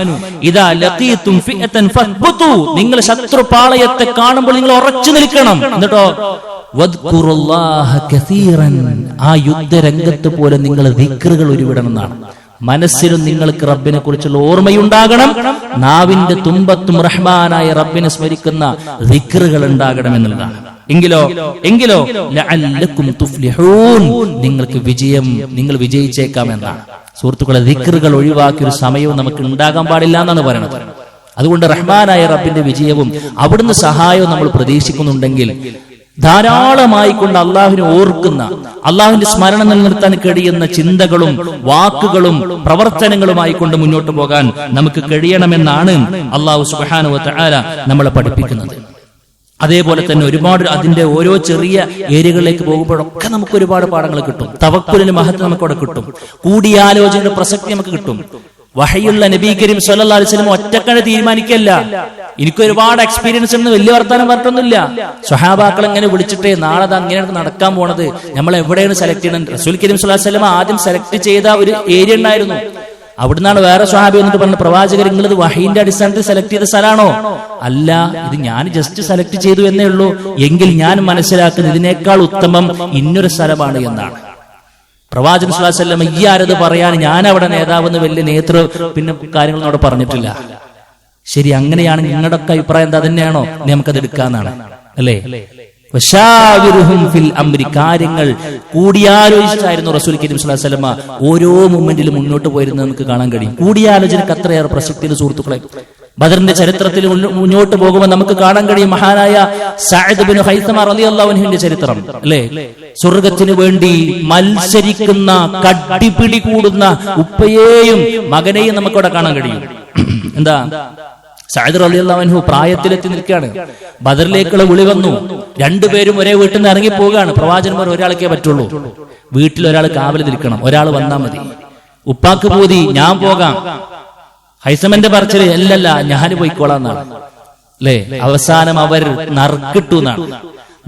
ഇദാ ലഖീതും ഫിഅതൻ ഫത്ബുതു. നിങ്ങൾ ശത്രുപാളയത്തെ കാണുമ്പോൾ നിങ്ങൾ ഉറച്ചു നിൽക്കണം. എന്നിട്ടോ വദ്കുറുല്ലാഹ കസീറൻ. ആ യുദ്ധരംഗത്ത് പോലെ നിങ്ങൾ ദിക്റുകൾ ഉരുവിടണമെന്നാണ്. മനസ്സിലും നിങ്ങൾക്ക് റബ്ബിനെ കുറിച്ചുള്ള ഓർമ്മയുണ്ടാകണം. നാവിന്റെ തുമ്പത്തും റഹ്മാനായ റബ്ബിനെ സ്മരിക്കുന്ന ദിക്റുകൾ ഉണ്ടാകണം എന്നുള്ളതാണ്. എങ്കിലോ ലഅല്ലക്കും തുഫ്ലിഹൂൻ, നിങ്ങൾ വിജയിച്ചേക്കാം എന്നാണ്. സുഹൃത്തുക്കളെ, ദിക്റുകൾ ഒഴിവാക്കിയ ഒരു സമയവും നമുക്ക് ഉണ്ടാകാൻ പാടില്ല എന്നാണ് പറയുന്നത്. അതുകൊണ്ട് റഹ്മാനായ റബ്ബിന്റെ വിജയവും അവിടുന്ന് സഹായവും നമ്മൾ പ്രതീക്ഷിക്കുന്നുണ്ടെങ്കിൽ ധാരാളമായി കൊണ്ട് അള്ളാഹുവിനെ ഓർക്കുന്ന, അള്ളാഹുവിന്റെ സ്മരണ നിലനിർത്താൻ കഴിയുന്ന ചിന്തകളും വാക്കുകളും പ്രവർത്തനങ്ങളുമായി കൊണ്ട് മുന്നോട്ട് പോകാൻ നമുക്ക് കഴിയണമെന്നാണ് അള്ളാഹു സുബ്ഹാനഹു വ തആല നമ്മളെ പഠിപ്പിക്കുന്നത്. അതേപോലെ തന്നെ ഒരുപാട് അതിന്റെ ഓരോ ചെറിയ ഏരിയകളിലേക്ക് പോകുമ്പോഴൊക്കെ നമുക്ക് ഒരുപാട് പാഠങ്ങൾ കിട്ടും. തവക്കുലിന്റെ മഹത്വം നമുക്ക് അവിടെ കിട്ടും. കൂടിയാലോചനയുടെ പ്രസക്തി നമുക്ക് കിട്ടും. വഹയുള്ള നബി കരീം സ്വല്ലല്ലാഹു അലൈഹി വസല്ലം ഒറ്റക്കനെ തീരുമാനിക്കല്ല. എനിക്ക് ഒരുപാട് എക്സ്പീരിയൻസ് ഒന്നും വലിയ വർത്താനം പറഞ്ഞൊന്നുമില്ല. സ്വഹാബാക്കൾ എങ്ങനെ വിളിച്ചിട്ടേ നാളെ അത് അങ്ങനെയാണ് നടക്കാൻ പോണത്, നമ്മൾ എവിടെയാണ് സെലക്ട് ചെയ്യണം. റസൂൽ കരീം സ്വല്ലല്ലാഹു അലൈഹി വസല്ലം ആദ്യം സെലക്ട് ചെയ്ത ഒരു ഏരിയ ഉണ്ടായിരുന്നു. അവിടുന്നാണ് വേറെ സ്വഹാബി എന്നിട്ട് പറഞ്ഞ പ്രവാചകർ നിങ്ങളിത് വഹീന്റെ അടിസ്ഥാനത്തിൽ സെലക്ട് ചെയ്ത സ്ഥലമാണോ? അല്ല, ഇത് ഞാൻ ജസ്റ്റ് സെലക്ട് ചെയ്തു എന്നേ ഉള്ളൂ. എങ്കിൽ ഞാൻ മനസ്സിലാക്കുന്നത് ഇതിനേക്കാൾ ഉത്തമം ഇന്നൊരു സ്ഥലമാണ് എന്നാണ്. പ്രവാചകൻ സ്വല്ലല്ലാഹു അലൈഹി വസല്ലം ഈ ആരത് പറയാൻ ഞാൻ അവിടെ നേതാവെന്ന് വലിയ നേതൃ പിന്നെ കാര്യങ്ങളൊന്നും അവിടെ പറഞ്ഞിട്ടില്ല. ശരി, അങ്ങനെയാണ് നിങ്ങളുടെ ഒക്കെ അഭിപ്രായം എന്താ തന്നെയാണോ? നമുക്കത് എടുക്കാന്നാണ് അല്ലേ? കാര്യങ്ങൾ കൂടിയാലോചിച്ചായിരുന്നു റസൂൽ കരീം സ്വല്ലല്ലാഹു അലൈഹി വസല്ലം ഓരോ മൊമെന്റിലും മുന്നോട്ട് പോയിരുന്നത് നമുക്ക് കാണാൻ കഴിയും. കൂടിയാലോചനക്ക് അത്രയേറെ പ്രസക്തിയുടെ സുഹൃത്തുക്കളെ. ബദറിന്റെ ചരിത്രത്തിൽ മുന്നോട്ട് പോകുമ്പോൾ നമുക്ക് കാണാൻ കഴിയും മഹാനായ സഅദ് ബിൻ ഹൈസമ റളിയല്ലാഹു അൻഹുവിന്റെ ചരിത്രം അല്ലേ? സ്വർഗത്തിന് വേണ്ടി മത്സരിക്കുന്ന, കട്ടിപ്പിടി കൂടുന്ന ഉപ്പയെയും മകനെയും നമുക്കവിടെ കാണാൻ കഴിയും. എന്താ, സഅദ് റളിയല്ലാഹു അൻഹു പ്രായത്തിലെത്തി നിൽക്കുകയാണ്. ബദറിലേക്കുള്ള വിളി വന്നു. രണ്ടുപേരും ഒരേ വീട്ടിൽ നിന്ന് ഇറങ്ങി പോവുകയാണ്. പ്രവാചകന്മാർ ഒരാൾക്കേ പറ്റുള്ളൂ. വീട്ടിൽ ഒരാൾ കാവൽ നിൽക്കണം, ഒരാൾ വന്നാൽ മതി. ഉപ്പാക്ക് പൂതി, ഞാൻ പോകാം. ഹൈസമന്റെ പറച്ചില് അല്ലല്ല, ഞാൻ പോയിക്കോളാന്നാണ് അല്ലേ? അവസാനം അവർ നറുക്കിട്ടു എന്നാണ്.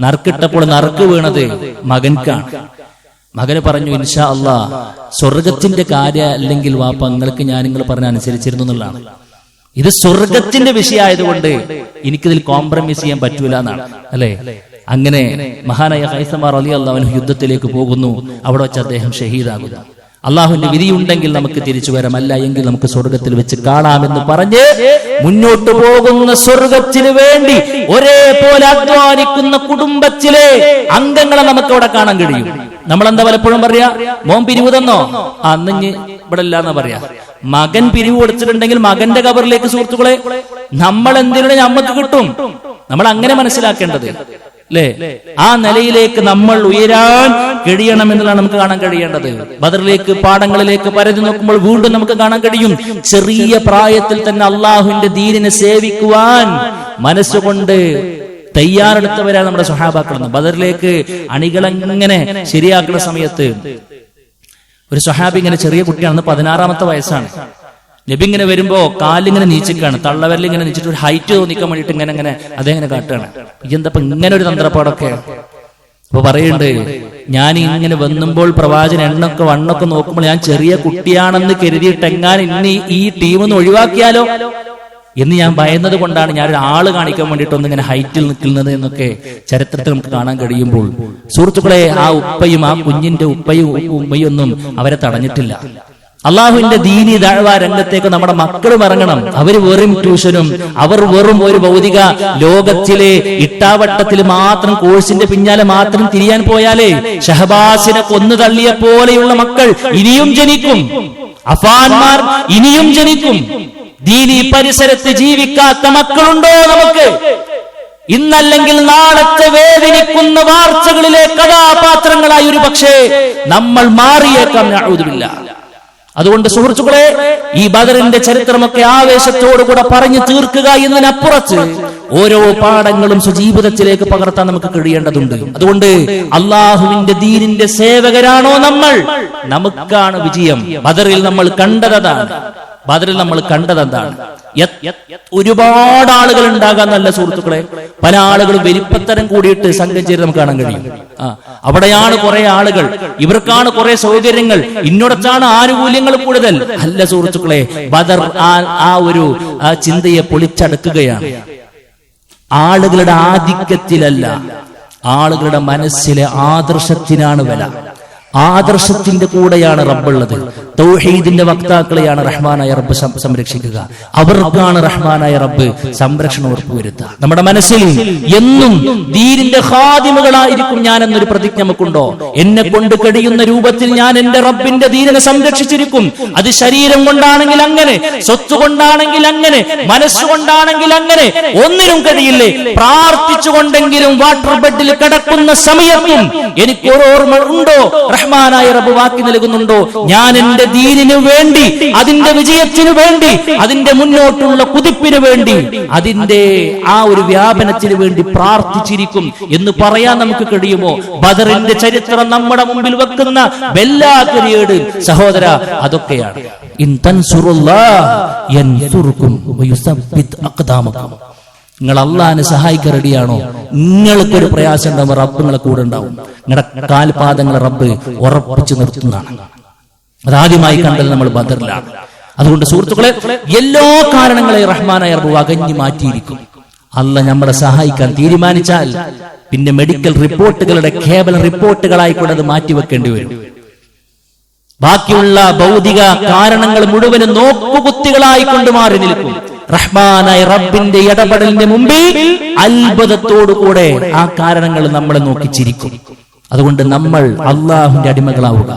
നറുക്കിട്ടപ്പോൾ നറുക്ക് വീണത് മകൻക്കാണ്. മകന് പറഞ്ഞു, ഇൻഷാ അല്ലാ സ്വർഗത്തിന്റെ കാര്യം അല്ലെങ്കിൽ വാപ്പ നിങ്ങൾക്ക് ഞാൻ നിങ്ങൾ പറഞ്ഞ അനുസരിച്ചിരുന്നു എന്നുള്ളതാണ്. ഇത് സ്വർഗത്തിന്റെ വിഷയമായതുകൊണ്ട് എനിക്കിതിൽ കോംപ്രമൈസ് ചെയ്യാൻ പറ്റൂല എന്നാണ് അല്ലെ? അങ്ങനെ മഹാനായ ഹൈസമ റളിയല്ലാഹു അൻഹു യുദ്ധത്തിലേക്ക് പോകുന്നു. അവിടെ വെച്ച് അദ്ദേഹം ഷഹീദാകുന്നു. അള്ളാഹുവിന്റെ വിധിയുണ്ടെങ്കിൽ നമുക്ക് തിരിച്ചു വരാം, അല്ല എങ്കിൽ നമുക്ക് സ്വർഗത്തിൽ വെച്ച് കാണാമെന്ന് പറഞ്ഞ് മുന്നോട്ട് പോകുന്ന സ്വർഗത്തിന് വേണ്ടി ഒരേപോലെ അധ്വാനിക്കുന്ന കുടുംബത്തിലെ അംഗങ്ങളെ നമുക്ക് അവിടെ കാണാൻ കഴിയും. നമ്മളെന്താ പലപ്പോഴും പറയാ, മോൻ പിരിവ് തന്നോ? അന്ന് ഇവിടെ ഇല്ലാന്നാ പറയാ. മകൻ പിരിവ് കൊടുത്തിട്ടുണ്ടെങ്കിൽ മകന്റെ കബറിലേക്ക് സുഹൃത്തുക്കളെ നമ്മൾ എന്തിനും നമുക്ക് കിട്ടും. നമ്മൾ അങ്ങനെ മനസ്സിലാക്കേണ്ടത് അല്ലേ? ആ നിലയിലേക്ക് നമ്മൾ ഉയരാൻ കഴിയണം എന്നുള്ളതാണ് നമുക്ക് കാണാൻ കഴിയേണ്ടത്. ബദറിലേക്ക്, പാടങ്ങളിലേക്ക് പരതി നോക്കുമ്പോൾ വീണ്ടും നമുക്ക് കാണാൻ കഴിയും ചെറിയ പ്രായത്തിൽ തന്നെ അള്ളാഹുവിന്റെ ദീനിനെ സേവിക്കുവാൻ മനസ്സുകൊണ്ട് തയ്യാറെടുത്തവരാണ് നമ്മുടെ സ്വഹാബാക്കൾ. ബദറിലേക്ക് അണികളെങ്ങനെ ശരിയാക്കുന്ന സമയത്ത് ഒരു സ്വഹാബി ഇങ്ങനെ ചെറിയ കുട്ടിയാണ്, 16ാമത്തെ വയസ്സാണ്. നബി ഇങ്ങനെ വരുമ്പോ കാലിങ്ങനെ നീച്ചിക്കാണ്, തള്ളവരിൽ ഇങ്ങനെ നീച്ചിട്ട് ഒരു ഹൈറ്റ് തോന്നിക്കാൻ വേണ്ടിട്ട് ഇങ്ങനെ അതേങ്ങനെ കാട്ടുകയാണ്. ഇതെന്തപ്പോ ഇങ്ങനെ ഒരു തന്ത്രപ്പാടൊക്കെ? അപ്പൊ പറയുന്നുണ്ട്, ഞാൻ ഇങ്ങനെ വന്നുമ്പോൾ പ്രവാചകൻ എണ്ണൊക്കെ വണ്ണൊക്കെ നോക്കുമ്പോൾ ഞാൻ ചെറിയ കുട്ടിയാണെന്ന് കരുതിയിട്ട് എങ്ങാൻ ഇനി ഈ ടീമൊന്ന് ഒഴിവാക്കിയാലോ എന്ന് ഞാൻ ഭയന്നത് കൊണ്ടാണ് ഞാൻ ഒരു ആള് കാണിക്കാൻ വേണ്ടിയിട്ട് ഒന്നിങ്ങനെ ഹൈറ്റിൽ നിൽക്കുന്നത് എന്നൊക്കെ ചരിത്രത്തിൽ നമുക്ക് കാണാൻ കഴിയുമ്പോൾ സുഹൃത്തുക്കളെ, ആ ഉപ്പയും ആ കുഞ്ഞിന്റെ ഉപ്പയും ഉമ്മയും ഒന്നും അവരെ തടഞ്ഞിട്ടില്ല. അള്ളാഹുവിന്റെ ദീനി ദഅ്വ രംഗത്തേക്ക് നമ്മുടെ മക്കളും ഇറങ്ങണം. അവര് വെറും ട്യൂഷനും, അവർ വെറും ഒരു ഭൗതിക ലോകത്തിലെ ഇട്ടാവട്ടത്തിൽ മാത്രം കോഴ്സിന്റെ പിന്നാലെ മാത്രം തിരിയാൻ പോയാലേ ഷഹബാസിനെ കൊന്നു തള്ളിയ പോലെയുള്ള മക്കൾ ഇനിയും ജനിക്കും, അഫാൻമാർ ഇനിയും ജനിക്കും. ദീനി പരിസരത്ത് ജീവിക്കാത്ത മക്കളുണ്ടോ നമുക്ക്? ഇന്നല്ലെങ്കിൽ നാളത്തെ വേദനിക്കുന്ന വാർത്തകളിലെ കഥാപാത്രങ്ങളായി ഒരു പക്ഷേ നമ്മൾ മാറിയേക്കാം. നഅൂദുബില്ല. അതുകൊണ്ട് സുഹൃത്തുക്കളെ, ഈ ബദറിന്റെ ചരിത്രമൊക്കെ ആവേശത്തോടുകൂടെ പറഞ്ഞു തീർക്കുക എന്നതിനപ്പുറത്ത് ഓരോ പാഠങ്ങളും സ്വജീവിതത്തിലേക്ക് പകർത്താൻ നമുക്ക് കഴിയേണ്ടതുണ്ട്. അതുകൊണ്ട് അള്ളാഹുവിന്റെ ദീനിന്റെ സേവകരാണോ നമ്മൾ? നമുക്കാണ് വിജയം. ബദറിൽ നമ്മൾ കണ്ടതാണ്. ഒരുപാട് ആളുകൾ ഉണ്ടാകാൻ നല്ല സുഹൃത്തുക്കളെ, പല ആളുകളും വലിപ്പത്തരം കൂടിയിട്ട് സംഘം ചെയ്ത് നമുക്ക് കാണാൻ കഴിയും. അവിടെയാണ് കുറെ ആളുകൾ, ഇവർക്കാണ് കുറെ സൗകര്യങ്ങൾ, ഇന്നോടത്താണ് ആനുകൂല്യങ്ങൾ കൂടുതൽ. അല്ല സുഹൃത്തുക്കളെ, ബദർ ആ ഒരു ചിന്തയെ പൊളിച്ചടക്കുകയാണ്. ആളുകളുടെ ആധിക്യത്തിലല്ല, ആളുകളുടെ മനസ്സിലെ ആദർശത്തിനാണ് വില. ആദർശത്തിന്റെ കൂടെയാണ് റബ്ബുള്ളത്. തൗഹീദിന്റെ വക്താക്കളെയാണ് റഹ്മാനായ റബ്ബ് സംരക്ഷിക്കുക. അവർക്കാണ് റഹ്മാനായ റബ്ബ് സംരക്ഷണം ഉറപ്പുവരുത്തുക. നമ്മുടെ മനസ്സിൽ എന്നും ദീനിന്റെ ഖാദിമുകളായിരിക്കും ഞാൻ എന്നൊരു പ്രതിജ്ഞ നമുക്കുണ്ടോ? എന്നെ കൊണ്ട് കഴിയുന്ന രൂപത്തിൽ ഞാൻ എന്റെ റബ്ബിന്റെ ദീനിനെ സംരക്ഷിച്ചിരിക്കും. അത് ശരീരം കൊണ്ടാണെങ്കിൽ അങ്ങനെ, സ്വത്ത് കൊണ്ടാണെങ്കിൽ അങ്ങനെ, മനസ്സുകൊണ്ടാണെങ്കിൽ അങ്ങനെ. ഒന്നിനും കഴിയില്ലേ, പ്രാർത്ഥിച്ചുകൊണ്ടെങ്കിലും വാട്ടർ ബെഡിൽ കിടക്കുന്ന സമയത്തും എനിക്ക് ഓർമ്മ ഉണ്ടോ? റഹ്മാനായ റബ്ബ് വാക്കി നൽകുന്നുണ്ടോ? ഞാൻ എന്റെ ദീനിനു വേണ്ടി, അതിന്റെ വിജയത്തിനു വേണ്ടി, അതിന്റെ മുന്നോട്ടുള്ള കുതിപ്പിന് വേണ്ടി, അതിന്റെ ആ ഒരു വ്യാപനത്തിന് വേണ്ടി പ്രാർത്ഥിച്ചിരിക്കും എന്ന് പറയാൻ നമുക്ക് കഴിയുമോ? ബദറിന്റെ ചരിത്രം നമ്മുടെ മുമ്പിൽ വെക്കുന്ന ബെല്ലാക്കരിയേട് സഹോദര അതൊക്കെയാണ്. ഇൻ തൻസുറുല്ലാഹ് യൻസുറുക്കും വയുസബ്ബിത് അഖ്ദാമക്കും. നിങ്ങൾ അള്ളാഹിനെ സഹായിക്കാൻ റെഡിയാണോ? നിങ്ങൾക്കൊരു പ്രയാസം ഉണ്ടാകുമ്പോൾ റബ്ബ് നിങ്ങളെ കൂടെ ഉണ്ടാവും. നിങ്ങളുടെ കാൽപാദങ്ങളെ റബ്ബ് ഉറപ്പിച്ചു നിർത്തുന്നതാണ്. അതാദ്യമായി കണ്ടത് നമ്മൾ ബദറിലാണ്. അതുകൊണ്ട് സുഹൃത്തുക്കളെ, എല്ലാ കാരണങ്ങളെ റഹ്മാനായ റബ്ബ് അകഞ്ഞു മാറ്റിയിരിക്കും. അല്ലാഹ് നമ്മളെ സഹായിക്കാൻ തീരുമാനിച്ചാൽ പിന്നെ മെഡിക്കൽ റിപ്പോർട്ടുകളുടെ കേവല റിപ്പോർട്ടുകളായിക്കൊണ്ട് അത് മാറ്റിവെക്കേണ്ടി വരും. ബാക്കിയുള്ള ഭൗതിക കാരണങ്ങൾ മുഴുവനും നോക്കുകുത്തികളായിക്കൊണ്ട് മാറി നിൽക്കും. റഹ്മാനായ റബ്ബിന്റെ ഇടപെടലിന്റെ മുമ്പിൽ അത്ഭുതത്തോടുകൂടെ ആ കാരണങ്ങൾ നമ്മളെ നോക്കിച്ചിരിക്കും. അതുകൊണ്ട് നമ്മൾ അള്ളാഹുവിന്റെ അടിമകളാവുക,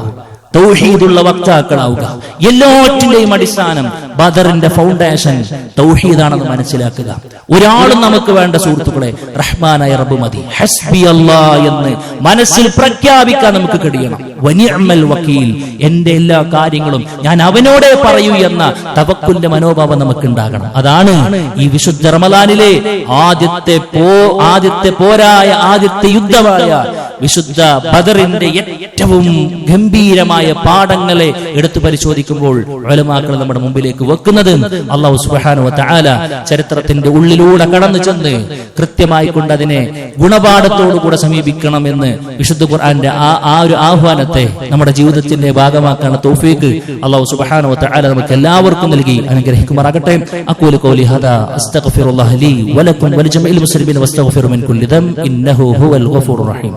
തൗഹീദുള്ള വക്താക്കളാവുക. എല്ലാറ്റിന്റെയും അടിസ്ഥാനം, ബദറിന്റെ ഫൗണ്ടേഷൻ തൗഹീദാണെന്ന് മനസ്സിലാക്കുക. ഒരാളും നമുക്ക് വേണ്ട സുഹൃത്തുക്കളെ, റഹ്മാനായ റബ്ബ് മതി. ഹസ്ബി അല്ലാഹ് എന്ന് മനസ്സിൽ പ്രഖ്യാപിക്കാൻ നമുക്ക് കഴിയണം. വനിഅമൽ വക്കീൽ, എന്റെ എല്ലാ കാര്യങ്ങളും ഞാൻ അവനോടേ പറയൂ എന്ന തവക്കുലിന്റെ മനോഭാവം നമുക്ക് ഉണ്ടാകണം. അതാണ് ഈ വിശുദ്ധ റമദാനിലെ ആദ്യത്തെ യുദ്ധമായ വിശുദ്ധ ബദറിന്റെ ഏറ്റവും ഗംഭീരമായ പാഠങ്ങളെ എടുത്തു പരിശോധിക്കുമ്പോൾ ഉലമാക്കൾ നമ്മുടെ മുമ്പിലേക്ക് വെക്കുന്നത് അല്ലാഹു സുബ്ഹാനഹു വ തആല ചരിത്രത്തിന്റെ ഉള്ളിലൂടെ കടന്നു ചെന്ന് കൃത്യമായി കൊണ്ട് അതിനെ ഗുണപാഠത്തോടുകൂടെ സമീപിക്കണമെന്ന് വിശുദ്ധ ഖുർആന്റെ ആ ഒരു ആഹ്വാനത്തെ നമ്മുടെ ജീവിതത്തിന്റെ ഭാഗമാക്കാനുള്ള തൗഫീഖ് അല്ലാഹു സുബ്ഹാനഹു വ തആല നമുക്ക് എല്ലാവർക്കും നൽകി അനുഗ്രഹിക്കുമാറാകട്ടെ. അഖൂലു ഖൗലി ഹാദാ അസ്തഗ്ഫിറുല്ലാഹ ലീ വലക്കും വലിജമീഇൽ മുസ്ലിമീന വസ്തഗ്ഫിറു മിൻ കുല്ലി ദംബ് ഇന്നഹു ഹുവൽ ഗഫൂറുർ റഹീം.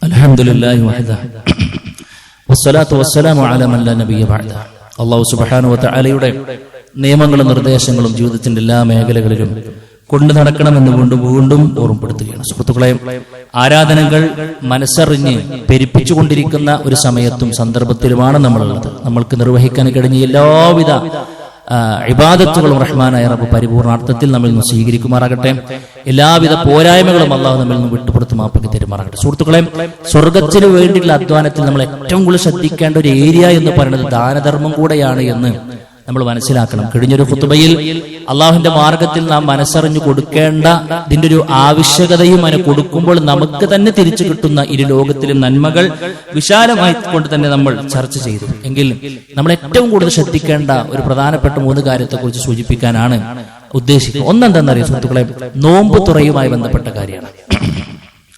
അൽഹംദുലില്ലാഹി വഹദഹു വസ്സലാത്തു വസ്സലാമു അലാ മൻ ലാ നബിയ്യ ബഅദഹു. അല്ലാഹു സുബ്ഹാനഹു വ തആലയുടെ നിയമങ്ങളും നിർദ്ദേശങ്ങളും ജീവിതത്തിന്റെ എല്ലാ മേഖലകളിലും കൊണ്ടു നടക്കണമെന്ന് വീണ്ടും ഓർമ്മപ്പെടുത്തുകയാണ്. സുഹൃത്തുക്കളെ, ആരാധനകൾ മനസ്സറിഞ്ഞ് പെരുപ്പിച്ചുകൊണ്ടിരിക്കുന്ന ഒരു സമയത്തും സന്ദർഭത്തിലുമാണ് നമ്മളുള്ളത്. നമ്മൾക്ക് നിർവഹിക്കാൻ കഴിഞ്ഞ എല്ലാവിധ ഇബാദത്തുകളും റഹ്മാനായ റബ്ബ് പരിപൂർണാർത്ഥത്തിൽ നമ്മിൽ നിന്ന് സ്വീകരിക്കുമാറാകട്ടെ. എല്ലാവിധ പോരായ്മകളും അല്ലാഹു നമ്മിൽ നിന്ന് വിട്ടുപുറത്ത് മാപ്പാക്കി തരുമാറാകട്ടെ. സുഹൃത്തുക്കളെ, സ്വർഗത്തിന് വേണ്ടിയുള്ള അധ്വാനത്തിൽ നമ്മൾ ഏറ്റവും കൂടുതൽ ശ്രദ്ധിക്കേണ്ട ഒരു ഏരിയ എന്ന് പറയുന്നത് ദാനധർമ്മം കൂടെയാണ് എന്ന് നമ്മൾ മനസ്സിലാക്കണം. കഴിഞ്ഞൊരു ഖുതുബയിൽ അള്ളാഹുവിന്റെ മാർഗത്തിൽ നാം മനസ്സറിഞ്ഞു കൊടുക്കേണ്ട ഇതിന്റെ ഒരു ആവശ്യകതയും അതിനെ കൊടുക്കുമ്പോൾ നമുക്ക് തന്നെ തിരിച്ചു കിട്ടുന്ന ഇരു ലോകത്തിലും നന്മകൾ വിശാലമായി കൊണ്ട് തന്നെ നമ്മൾ ചർച്ച ചെയ്തു. എങ്കിൽ നമ്മൾ ഏറ്റവും കൂടുതൽ ശ്രദ്ധിക്കേണ്ട ഒരു പ്രധാനപ്പെട്ട 3 കാര്യത്തെക്കുറിച്ച് സൂചിപ്പിക്കാനാണ് ഉദ്ദേശിക്കുന്നത്. ഒന്നെന്താണെന്നറിയോ സുഹൃത്തുക്കളെ, നോമ്പ് തുറയുമായി ബന്ധപ്പെട്ട കാര്യമാണ്.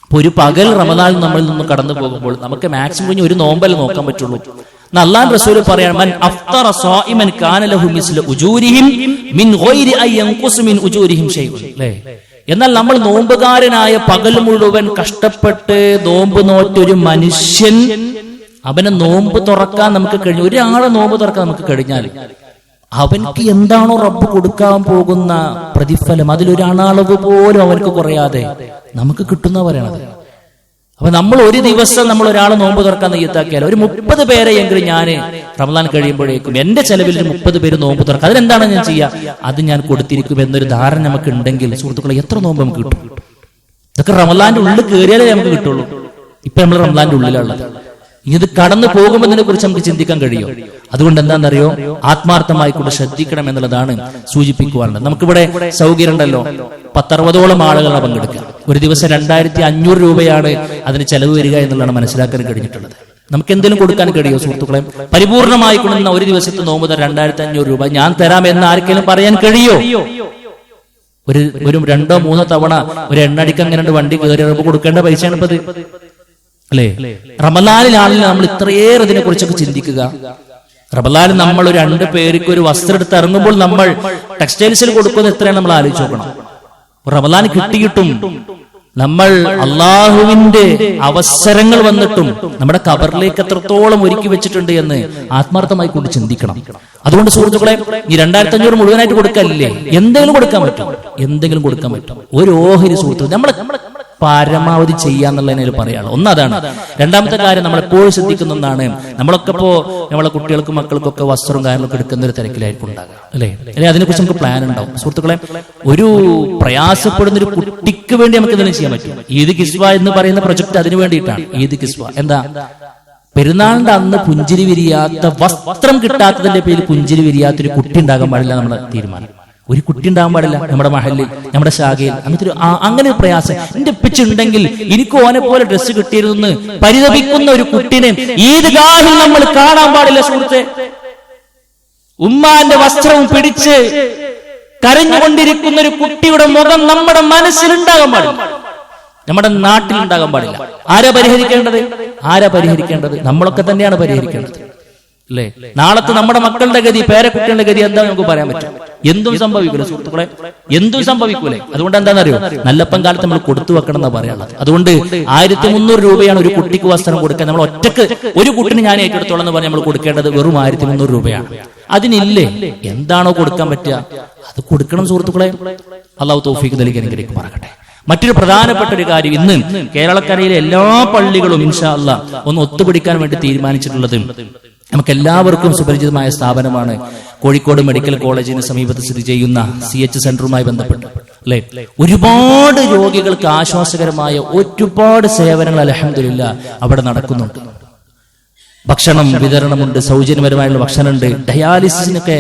അപ്പൊ ഒരു പകൽ റമദാനിൽ നമ്മളിൽ നിന്ന് കടന്നു പോകുമ്പോൾ നമുക്ക് മാക്സിമം ഒരു നോമ്പല്ലേ നോക്കാൻ പറ്റുള്ളൂ. അല്ലാഹു റസൂൽ പറയാണ്, മൻ അഫ്തറ സായിമൻ കാന ലഹു മിസ്ല ഉജൂരിഹിം മിൻ ഗൈരി അൻ യൻഖുസ മിൻ ഉജൂരിഹിം ഷൈഉൻ. എന്നാൽ നമ്മൾ നോമ്പുകാരനായ പകൽ മുഴുവൻ കഷ്ടപ്പെട്ട് നോമ്പ് നോറ്റൊരു മനുഷ്യൻ, അവനെ നോമ്പ് തുറക്കാൻ നമുക്ക് കഴിഞ്ഞു, ഒരാളെ നോമ്പ് തുറക്കാൻ നമുക്ക് കഴിഞ്ഞാൽ അവൻക്ക് എന്താണോ റബ്ബ് കൊടുക്കാൻ പോകുന്ന പ്രതിഫലം അതിലൊരണളവ് പോലും അവർക്ക് കുറയാതെ നമുക്ക് കിട്ടുന്ന പറയണത്. അപ്പൊ നമ്മൾ ഒരു ദിവസം നമ്മൾ ഒരാളെ നോമ്പ് തുറക്കാൻ നെയ്യത്താക്കിയാൽ ഒരു 30 പേരെയെങ്കിലും ഞാൻ റമദാൻ കഴിയുമ്പോഴേക്കും എന്റെ ചെലവിൽ 30 പേര് നോമ്പ് തുറക്കാം, അതിനെന്താണ് ഞാൻ ചെയ്യുക, അത് ഞാൻ കൊടുത്തിരിക്കും എന്നൊരു ധാരണ നമുക്ക് ഉണ്ടെങ്കിൽ സുഹൃത്തുക്കളെ എത്ര നോമ്പ് നമുക്ക് കിട്ടും. ഇതൊക്കെ റമദാന്റെ ഉള്ളിൽ കയറിയാലേ നമുക്ക് കിട്ടുള്ളൂ. ഇപ്പൊ നമ്മൾ റമദാന്റെ ഉള്ളിലുള്ളത്. ഇത് കടന്നു പോകുമെന്നതിനെ കുറിച്ച് നമുക്ക് ചിന്തിക്കാൻ കഴിയും. അതുകൊണ്ട് എന്താണെന്നറിയോ, ആത്മാർത്ഥമായി കൂടെ ശ്രദ്ധിക്കണം എന്നുള്ളതാണ് സൂചിപ്പിക്കുവാനുള്ളത്. നമുക്കിവിടെ സൗകര്യം ഉണ്ടല്ലോ, 10-60ഓളം ആളുകളെ പങ്കെടുക്കുക. ഒരു ദിവസം 2500 രൂപയാണ് അതിന് ചെലവ് വരിക എന്നുള്ളതാണ് മനസ്സിലാക്കാൻ കഴിഞ്ഞിട്ടുള്ളത്. നമുക്ക് എന്തെങ്കിലും കൊടുക്കാൻ കഴിയുമോ സുഹൃത്തുക്കളെ? പരിപൂർണമായി കൊണ്ടുവന്ന ഒരു ദിവസത്തെ നോമ്പ് 2500 രൂപ ഞാൻ തരാമെന്ന് ആർക്കെങ്കിലും പറയാൻ കഴിയോ? ഒരു 2-3 തവണ ഒരു എണ്ണടിക്ക് അങ്ങനെ വണ്ടി കയറി കൊടുക്കേണ്ട പൈസയാണ് ഇപ്പത്, അല്ലേ? റമദാനിലാണെങ്കിൽ നമ്മൾ ഇത്രയേറെ ഇതിനെ കുറിച്ചൊക്കെ ചിന്തിക്കുക. റമദാനിൽ നമ്മൾ 2 പേർക്ക് ഒരു വസ്ത്രം എടുത്ത് ഇറങ്ങുമ്പോൾ നമ്മൾ ടെക്സ്റ്റൈൽസിൽ കൊടുക്കുന്ന എത്രയാണ് നമ്മൾ ആലോചിച്ച് നോക്കണം. റമദാൻ കിട്ടിയിട്ടും നമ്മൾ അള്ളാഹുവിന്റെ അവസരങ്ങൾ വന്നിട്ടും നമ്മുടെ ഖബറിലേക്ക് എത്രത്തോളം ഒരുക്കി വെച്ചിട്ടുണ്ട് എന്ന് ആത്മാർത്ഥമായി കൊണ്ട് ചിന്തിക്കണം. അതുകൊണ്ട് സുഹൃത്തുക്കളെ, ഈ 2500 മുഴുവനായിട്ട് കൊടുക്കാനില്ലേ, എന്തെങ്കിലും കൊടുക്കാൻ പറ്റും. ഒരു ഓഹരി സുഹൃത്തുക്കൾ നമ്മളെ പരമാവധി ചെയ്യാന്നുള്ളതിനെ പറയാനുള്ളത് ഒന്നതാണ്. രണ്ടാമത്തെ കാര്യം, നമ്മൾ എപ്പോഴും ശ്രദ്ധിക്കുന്ന ഒന്നാണ്, നമ്മളൊക്കെ ഇപ്പോ നമ്മളെ കുട്ടികൾക്കും മക്കൾക്കും ഒക്കെ വസ്ത്രവും കാര്യങ്ങളൊക്കെ എടുക്കുന്ന ഒരു തിരക്കിലായിരിക്കും ഉണ്ടാകുക, അല്ലെ? അതിനെക്കുറിച്ച് നമുക്ക് പ്ലാൻ ഉണ്ടാവും. സുഹൃത്തുക്കളെ, ഒരു പ്രയാസപ്പെടുന്ന ഒരു കുട്ടിക്ക് വേണ്ടി നമുക്ക് എന്തെങ്കിലും ചെയ്യാൻ പറ്റും. ഈദ് കിസ്വ എന്ന് പറയുന്ന പ്രൊജക്ട് അതിനു വേണ്ടിയിട്ടാണ്. ഈദ് കിസ്വ എന്താ? പെരുന്നാളിന്റെ അന്ന് പുഞ്ചിരി വിരിയാത്ത, വസ്ത്രം കിട്ടാത്തതിന്റെ പേരിൽ പുഞ്ചിരി വിരിയാത്തൊരു കുട്ടി ഉണ്ടാകാൻ പാടില്ല നമ്മുടെ തീരുമാനം. ഒരു കുട്ടി ഉണ്ടാകാൻ പാടില്ല നമ്മുടെ മഹലിൽ, നമ്മുടെ ശാഖയിൽ. അങ്ങനെ ഒരു പ്രയാസം എന്റെ പിച്ചുണ്ടെങ്കിൽ എനിക്ക് ഓനെ പോലെ ഡ്രസ്സ് കിട്ടിയിരുന്നെന്ന് പരിതപിക്കുന്ന ഒരു കുട്ടിനെ ഈദ്ഗാഹിൽ നമ്മൾ കാണാൻ പാടില്ല സുഹൃത്തെ. ഉമ്മാന്റെ വസ്ത്രവും പിടിച്ച് കരഞ്ഞുകൊണ്ടിരിക്കുന്ന ഒരു കുട്ടിയുടെ മുഖം നമ്മുടെ മനസ്സിലുണ്ടാകാൻ പാടില്ല. നമ്മുടെ നാട്ടിൽ ഉണ്ടാകാൻ പാടില്ല. ആരാ പരിഹരിക്കേണ്ടത്? നമ്മളൊക്കെ തന്നെയാണ് പരിഹരിക്കേണ്ടത്, അല്ലേ? നാളത്തെ നമ്മുടെ മക്കളുടെ ഗതി, പേരക്കുട്ടികളുടെ ഗതി എന്താ നമുക്ക് പറയാൻ പറ്റും? എന്തും സംഭവിക്കൂലേ സുഹൃത്തുക്കളെ, എന്തും സംഭവിക്കൂലേ? അതുകൊണ്ട് എന്താണെന്നറിയോ, നല്ലപ്പം കാലത്ത് നമ്മൾ കൊടുത്തു വെക്കണം എന്നാ പറയാനുള്ളത്. അതുകൊണ്ട് 1300 രൂപയാണ് ഒരു കുട്ടിക്ക് വസ്ത്രം കൊടുക്കാൻ. നമ്മൾ ഒറ്റക്ക് ഒരു കുട്ടിന് ഞാൻ ഏറ്റെടുത്തോളം എന്ന് പറഞ്ഞ് നമ്മൾ കൊടുക്കേണ്ടത് വെറും 1300 രൂപയാണ്. അതിനില്ലേ എന്താണോ കൊടുക്കാൻ പറ്റുക അത് കൊടുക്കണം സുഹൃത്തുക്കളെ. അള്ളാഹു തൗഫീഖ് നൽകി അനുഗ്രഹിക്കുമാറാകട്ടെ. മറ്റൊരു പ്രധാനപ്പെട്ട ഒരു കാര്യം, ഇന്ന് കേരളക്കരയിലെ എല്ലാ പള്ളികളും ഇൻഷാ അല്ലാഹ് ഒന്ന് ഒത്തുപിടിക്കാൻ വേണ്ടി തീരുമാനിച്ചിട്ടുള്ളത് നമുക്ക് എല്ലാവർക്കും സുപരിചിതമായ സ്ഥാപനമാണ് കോഴിക്കോട് മെഡിക്കൽ കോളേജിന് സമീപത്ത് സ്ഥിതി ചെയ്യുന്ന CH സെന്ററുമായി ബന്ധപ്പെട്ട്, അല്ലെ? ഒരുപാട് രോഗികൾക്ക് ആശ്വാസകരമായ ഒരുപാട് സേവനങ്ങൾ അൽഹംദുലില്ലാഹ് അവിടെ നടക്കുന്നുണ്ട്. ഭക്ഷണം വിതരണമുണ്ട്, സൗജന്യപരമായുള്ള ഭക്ഷണമുണ്ട്. ഡയാലിസിസിനൊക്കെ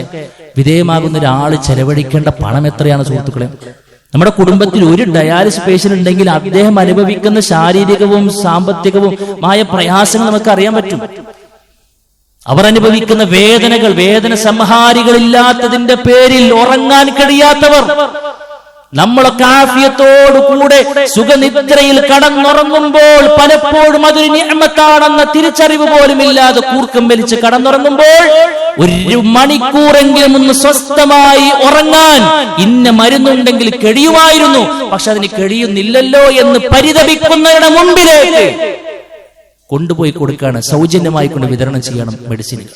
വിധേയമാകുന്ന ഒരാള് ചെലവഴിക്കേണ്ട പണം എത്രയാണ് സുഹൃത്തുക്കളെ? നമ്മുടെ കുടുംബത്തിൽ ഒരു ഡയാലിസിസ് പേഷ്യന്റ് ഉണ്ടെങ്കിൽ അദ്ദേഹം അനുഭവിക്കുന്ന ശാരീരികവും സാമ്പത്തികവുമായ പ്രയാസങ്ങൾ നമുക്ക് അറിയാൻ പറ്റും. അവർ അനുഭവിക്കുന്ന വേദനകൾ, വേദന സംഹാരികളില്ലാത്തതിന്റെ പേരിൽ ഉറങ്ങാൻ കഴിയാത്തവർ, നമ്മളൊക്കെ ആഫിയത്തോടു കൂടെ സുഖനിദ്രയിൽ കടന്നുറങ്ങുമ്പോൾ പലപ്പോഴും അതൊരു നിഅമത്താണെന്ന തിരിച്ചറിവ് പോലും ഇല്ലാതെ കൂർക്കം വലിച്ച് കടന്നുറങ്ങുമ്പോൾ 1 മണിക്കൂറെങ്കിലും ഒന്ന് സ്വസ്ഥമായി ഉറങ്ങാൻ ഇന്ന മരുന്നുണ്ടെങ്കിൽ കഴിയുമായിരുന്നു, പക്ഷെ അതിന് കഴിയുന്നില്ലല്ലോ എന്ന് പരിതപിക്കുന്നവരുടെ മുമ്പിലേക്ക് കൊണ്ടുപോയി കൊടുക്കുകയാണ്. സൗജന്യമായി കൊണ്ട് വിതരണം ചെയ്യണം മെഡിസിനുകൾ.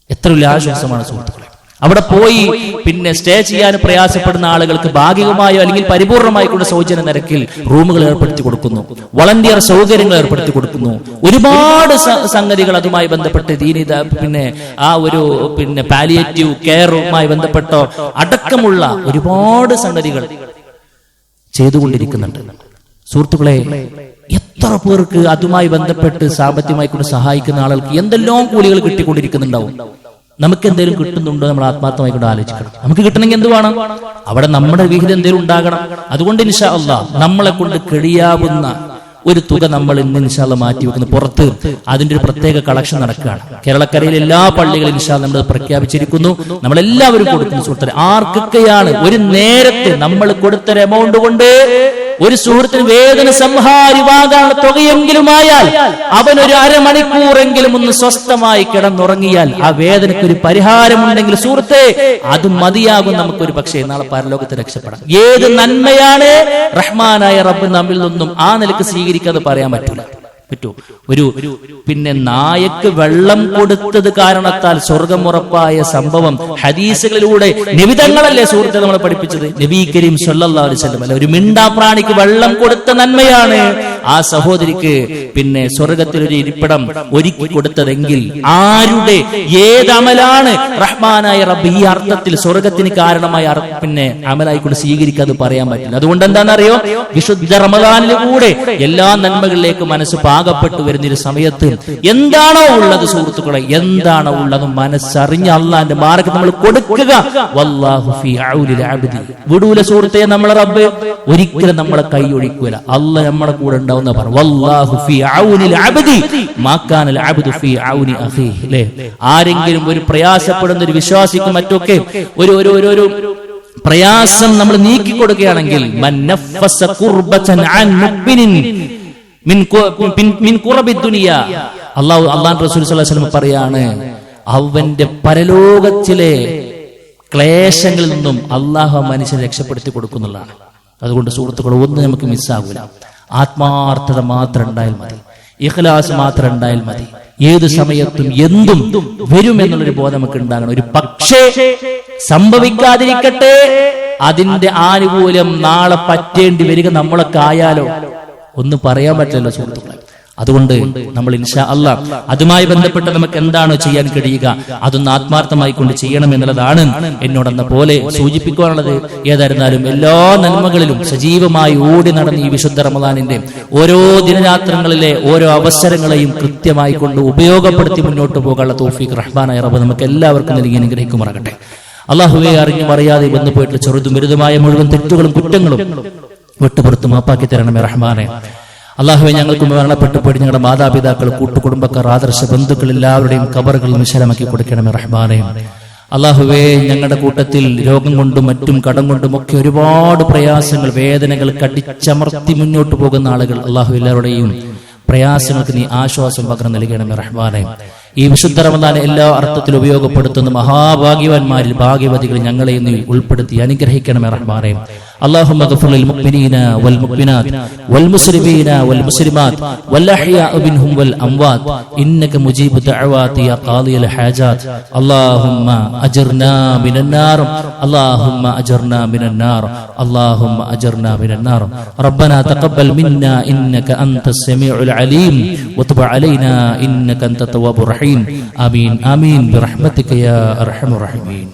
എത്ര വലിയ ആശ്വാസമാണ് സുഹൃത്തുക്കളെ. അവിടെ പോയി പിന്നെ സ്റ്റേ ചെയ്യാൻ പ്രയാസപ്പെടുന്ന ആളുകൾക്ക് ഭാഗികമായോ അല്ലെങ്കിൽ പരിപൂർണമായി കൊണ്ട് സൗജന്യ നിരക്കിൽ റൂമുകൾ ഏർപ്പെടുത്തി കൊടുക്കുന്നു, വളണ്ടിയർ സൗകര്യങ്ങൾ ഏർപ്പെടുത്തി കൊടുക്കുന്നു. ഒരുപാട് സംഗതികൾ അതുമായി ബന്ധപ്പെട്ട് ദീനിത പിന്നെ ആ ഒരു പിന്നെ പാലിയേറ്റീവ് കെയറുമായി ബന്ധപ്പെട്ട അടക്കമുള്ള ഒരുപാട് സംഗതികൾ ചെയ്തുകൊണ്ടിരിക്കുന്നുണ്ട് സുഹൃത്തുക്കളെ. എത്ര പേർക്ക് അതുമായി ബന്ധപ്പെട്ട് സാമ്പത്തികമായി കൊണ്ട് സഹായിക്കുന്ന ആളുകൾക്ക് എന്തെല്ലാം കൂലികൾ കിട്ടിക്കൊണ്ടിരിക്കുന്നുണ്ടാവും. നമുക്ക് എന്തെങ്കിലും കിട്ടുന്നുണ്ടോ നമ്മൾ ആത്മാർത്ഥമായി കൊണ്ട് ആലോചിക്കണം. നമുക്ക് കിട്ടണമെങ്കിൽ എന്ത് വേണം? അവിടെ നമ്മുടെ വിഹിതം എന്തെങ്കിലും ഉണ്ടാകണം. അതുകൊണ്ട് ഇൻഷാ അല്ലാഹ് നമ്മളെ കൊണ്ട് കഴിയാവുന്ന ഒരു തുക നമ്മൾ ഇന്ന് ഇൻഷാ അല്ലാഹ് മാറ്റിവെക്കുന്നു. പുറത്ത് അതിന്റെ ഒരു പ്രത്യേക കളക്ഷൻ നടക്കുകയാണ്. കേരളക്കരയിലെ എല്ലാ പള്ളികളും ഇൻഷാ അല്ലാഹ് നമ്മൾ പ്രഖ്യാപിച്ചിരിക്കുന്നു. നമ്മളെല്ലാവരും കൊടുക്കുന്നു സുഹൃത്തുക്കളെ. ആർക്കൊക്കെയാണ് ഒരു നേരത്തെ നമ്മൾ കൊടുത്തൊരു എമൗണ്ട് കൊണ്ട് ഒരു സുഹൃത്തിന് വേദന സംഹാരിവാകാനുള്ള തുകയെങ്കിലുമായാൽ അവനൊരു അരമണിക്കൂറെങ്കിലും ഒന്ന് സ്വസ്ഥമായി കിടന്നുറങ്ങിയാൽ ആ വേദനയ്ക്ക് ഒരു പരിഹാരമുണ്ടെങ്കിൽ സുഹൃത്തെ അത് മതിയാകും നമുക്കൊരു പക്ഷേ നാളെ പരലോകത്ത് രക്ഷപ്പെടാം. ഏത് നന്മയാണ് റഹ്മാനായ റബ്ബ് നമ്മിൽ നിന്നും ആ നിലക്ക് സ്വീകരിക്കാതെ പറയാൻ പറ്റൂല. ഒരു പിന്നെ നായക്ക് വെള്ളം കൊടുത്തത് കാരണത്താൽ സ്വർഗം ഉറപ്പായ സംഭവം ഹദീസുകളിലൂടെ നിബിധങ്ങളല്ലേ സുഹൃത്തെ നമ്മളെ പഠിപ്പിച്ചത്? നബി കരീം സല്ലല്ലാഹു അലൈഹി വസല്ലം അല്ല, ഒരു മിണ്ടാപ്രാണിക്ക് വെള്ളം കൊടുത്ത നന്മയാണ് ആ സഹോദരിക്ക് പിന്നെ സ്വർഗത്തിൽ ഒരു ഇരിപ്പിടം ഒരുക്കി കൊടുത്തതെങ്കിൽ ആരുടെ ഏതമലാണ് റഹ്മാനായ റബ്ബ് ഈ അർത്ഥത്തിൽ സ്വർഗത്തിന് കാരണമായ പിന്നെ അമലായിക്കൊണ്ട് സ്വീകരിക്കാതെ പറയാൻ പറ്റില്ല. അതുകൊണ്ട് എന്താണെന്നറിയോ, വിശുദ്ധ റമദാനിലൂടെ എല്ലാ നന്മകളിലേക്ക് മനസ്സ് പാകപ്പെട്ടു വരുന്നൊരു സമയത്ത് എന്താണോ ഉള്ളത് സുഹൃത്തുക്കളെ, എന്താണോ ഉള്ളത് മനസ്സറിഞ്ഞ് അള്ളാന്റെ മാർഗ്ഗം നമ്മൾ കൊടുക്കുക. വല്ലാഹു ഫീ ഔനിൽ അബ്ദി, വിടൂല സുഹൃത്തെ നമ്മളെ റബ്ബ് ഒരിക്കലും നമ്മളെ കൈ ഒഴിക്കൂല. അള്ളാഹ് നമ്മുടെ കൂടെ ഉണ്ടാവുന്ന പറഞ്ഞു. വല്ലാഹു ഫീ ഔനിൽ അബ്ദി മാ കാനൽ അബ്ദു ഫീ ഔനി അഖീഹി. അല്ലേ, ആരെങ്കിലും ഒരു പ്രയാസപ്പെടുന്ന ഒരു വിശ്വാസിക്കും മറ്റൊക്കെ ഒരു പ്രയാസം നമ്മൾ നീക്കി കൊടുക്കുകയാണെങ്കിൽ മൻ നഫസ ഖുർബതൻ അൻ മുഅ്മിനിൻ മിൻ ഖുറബി ദുനിയ, അല്ലാഹു റസൂൽ സല്ലല്ലാഹു അലൈഹി വസല്ലം പറയാണ്, അവന്റെ പരലോകത്തിലെ ക്ലേശങ്ങളിൽ നിന്നും അള്ളാഹു മനുഷ്യനെ രക്ഷപ്പെടുത്തി കൊടുക്കുന്നുള്ളതാണ്. അതുകൊണ്ട് സുഹൃത്തുക്കൾ ഒന്നും നമുക്ക് മിസ്സാകൂല. ആത്മാർത്ഥത മാത്രം ഉണ്ടായാൽ മതി, ഇഖ്ലാസ് മാത്രം ഉണ്ടായാൽ മതി. ഏത് സമയത്തും എന്തും വരുമെന്നുള്ളൊരു ബോധം നമുക്ക് ഉണ്ടാകണം. ഒരു പക്ഷേ സംഭവിക്കാതിരിക്കട്ടെ, അതിന്റെ ആനുകൂല്യം നാളെ പറ്റേണ്ടി വരിക നമ്മളൊക്കെ ആയാലോ ഒന്നും പറയാൻ പറ്റില്ലല്ലോ സുഹൃത്തുക്കളെ. അതുകൊണ്ട് നമ്മൾ ഇൻഷാ അല്ലാഹ് അതുമായി ബന്ധപ്പെട്ട് നമുക്ക് എന്താണോ ചെയ്യാൻ കഴിയുക അതൊന്ന് ആത്മാർത്ഥമായി കൊണ്ട് ചെയ്യണം എന്നുള്ളതാണ് എന്നോടെന്ന പോലെ സൂചിപ്പിക്കാനുള്ളത്. ഏതായിരുന്നാലും എല്ലാ നന്മകളിലും സജീവമായി ഓടി നടന്ന് ഈ വിശുദ്ധ റമദാനിന്റെ ഓരോ ദിനരാത്രങ്ങളിലെ ഓരോ അവസരങ്ങളെയും കൃത്യമായി കൊണ്ട് ഉപയോഗപ്പെടുത്തി മുന്നോട്ട് പോകാനുള്ള തൗഫീഖ് റഹ്മാനായ റബ്ബ് നമുക്ക് എല്ലാവർക്കും നൽകി അനുഗ്രഹിക്കുമാറാകട്ടെ. അല്ലാഹുവേ, അറിഞ്ഞും അറിയാതെ വന്നു പോയിട്ടുള്ള ചെറുതും വലുതുമായ മുഴുവൻ തെറ്റുകളും കുറ്റങ്ങളും വിട്ടുപുറത്ത് മാപ്പാക്കി തരണമേ റഹ്മാനെ. അല്ലാഹുവേ, ഞങ്ങൾക്ക് മരണപ്പെട്ടു പോയി ഞങ്ങളുടെ മാതാപിതാക്കൾ, കൂട്ടുകുടുംബക്കാർ, ആദർശ ബന്ധുക്കൾ എല്ലാവരുടെയും ഖബറുകൾ വിശാലമാക്കി കൊടുക്കണമേ റഹ്മാനെ. അള്ളാഹുവേ, ഞങ്ങളുടെ കൂട്ടത്തിൽ രോഗം കൊണ്ടും മറ്റും കടം കൊണ്ടും ഒക്കെ ഒരുപാട് പ്രയാസങ്ങൾ, വേദനകൾ കടിച്ചമർത്തി മുന്നോട്ട് പോകുന്ന ആളുകൾ, അള്ളാഹു എല്ലാവരുടെയും പ്രയാസങ്ങൾക്ക് നീ ആശ്വാസം പകർന്നു നൽകണമേ റഹ്മാനേ. ഈ വിശുദ്ധ റമദാൻ എല്ലാ അർത്ഥത്തിലും ഉപയോഗപ്പെടുത്തുന്ന മഹാഭാഗ്യവാന്മാരിൽ, ഭാഗ്യവതികൾ ഞങ്ങളെ നീ ഉൾപ്പെടുത്തി അനുഗ്രഹിക്കണമേ റഹ്മാനേ. اللهم اغفر للمؤمنين والمؤمنات والمسلمين والمسلمات والأحياء منهم والأموات إنك مجيب الدعوات يا قاضي الحاجات. اللهم أجرنا من النار، اللهم أجرنا من النار، اللهم أجرنا من النار. ربنا تقبل منا إنك أنت السميع العليم وتب علينا إنك أنت التواب الرحيم. آمين آمين برحمتك يا أرحم الراحمين.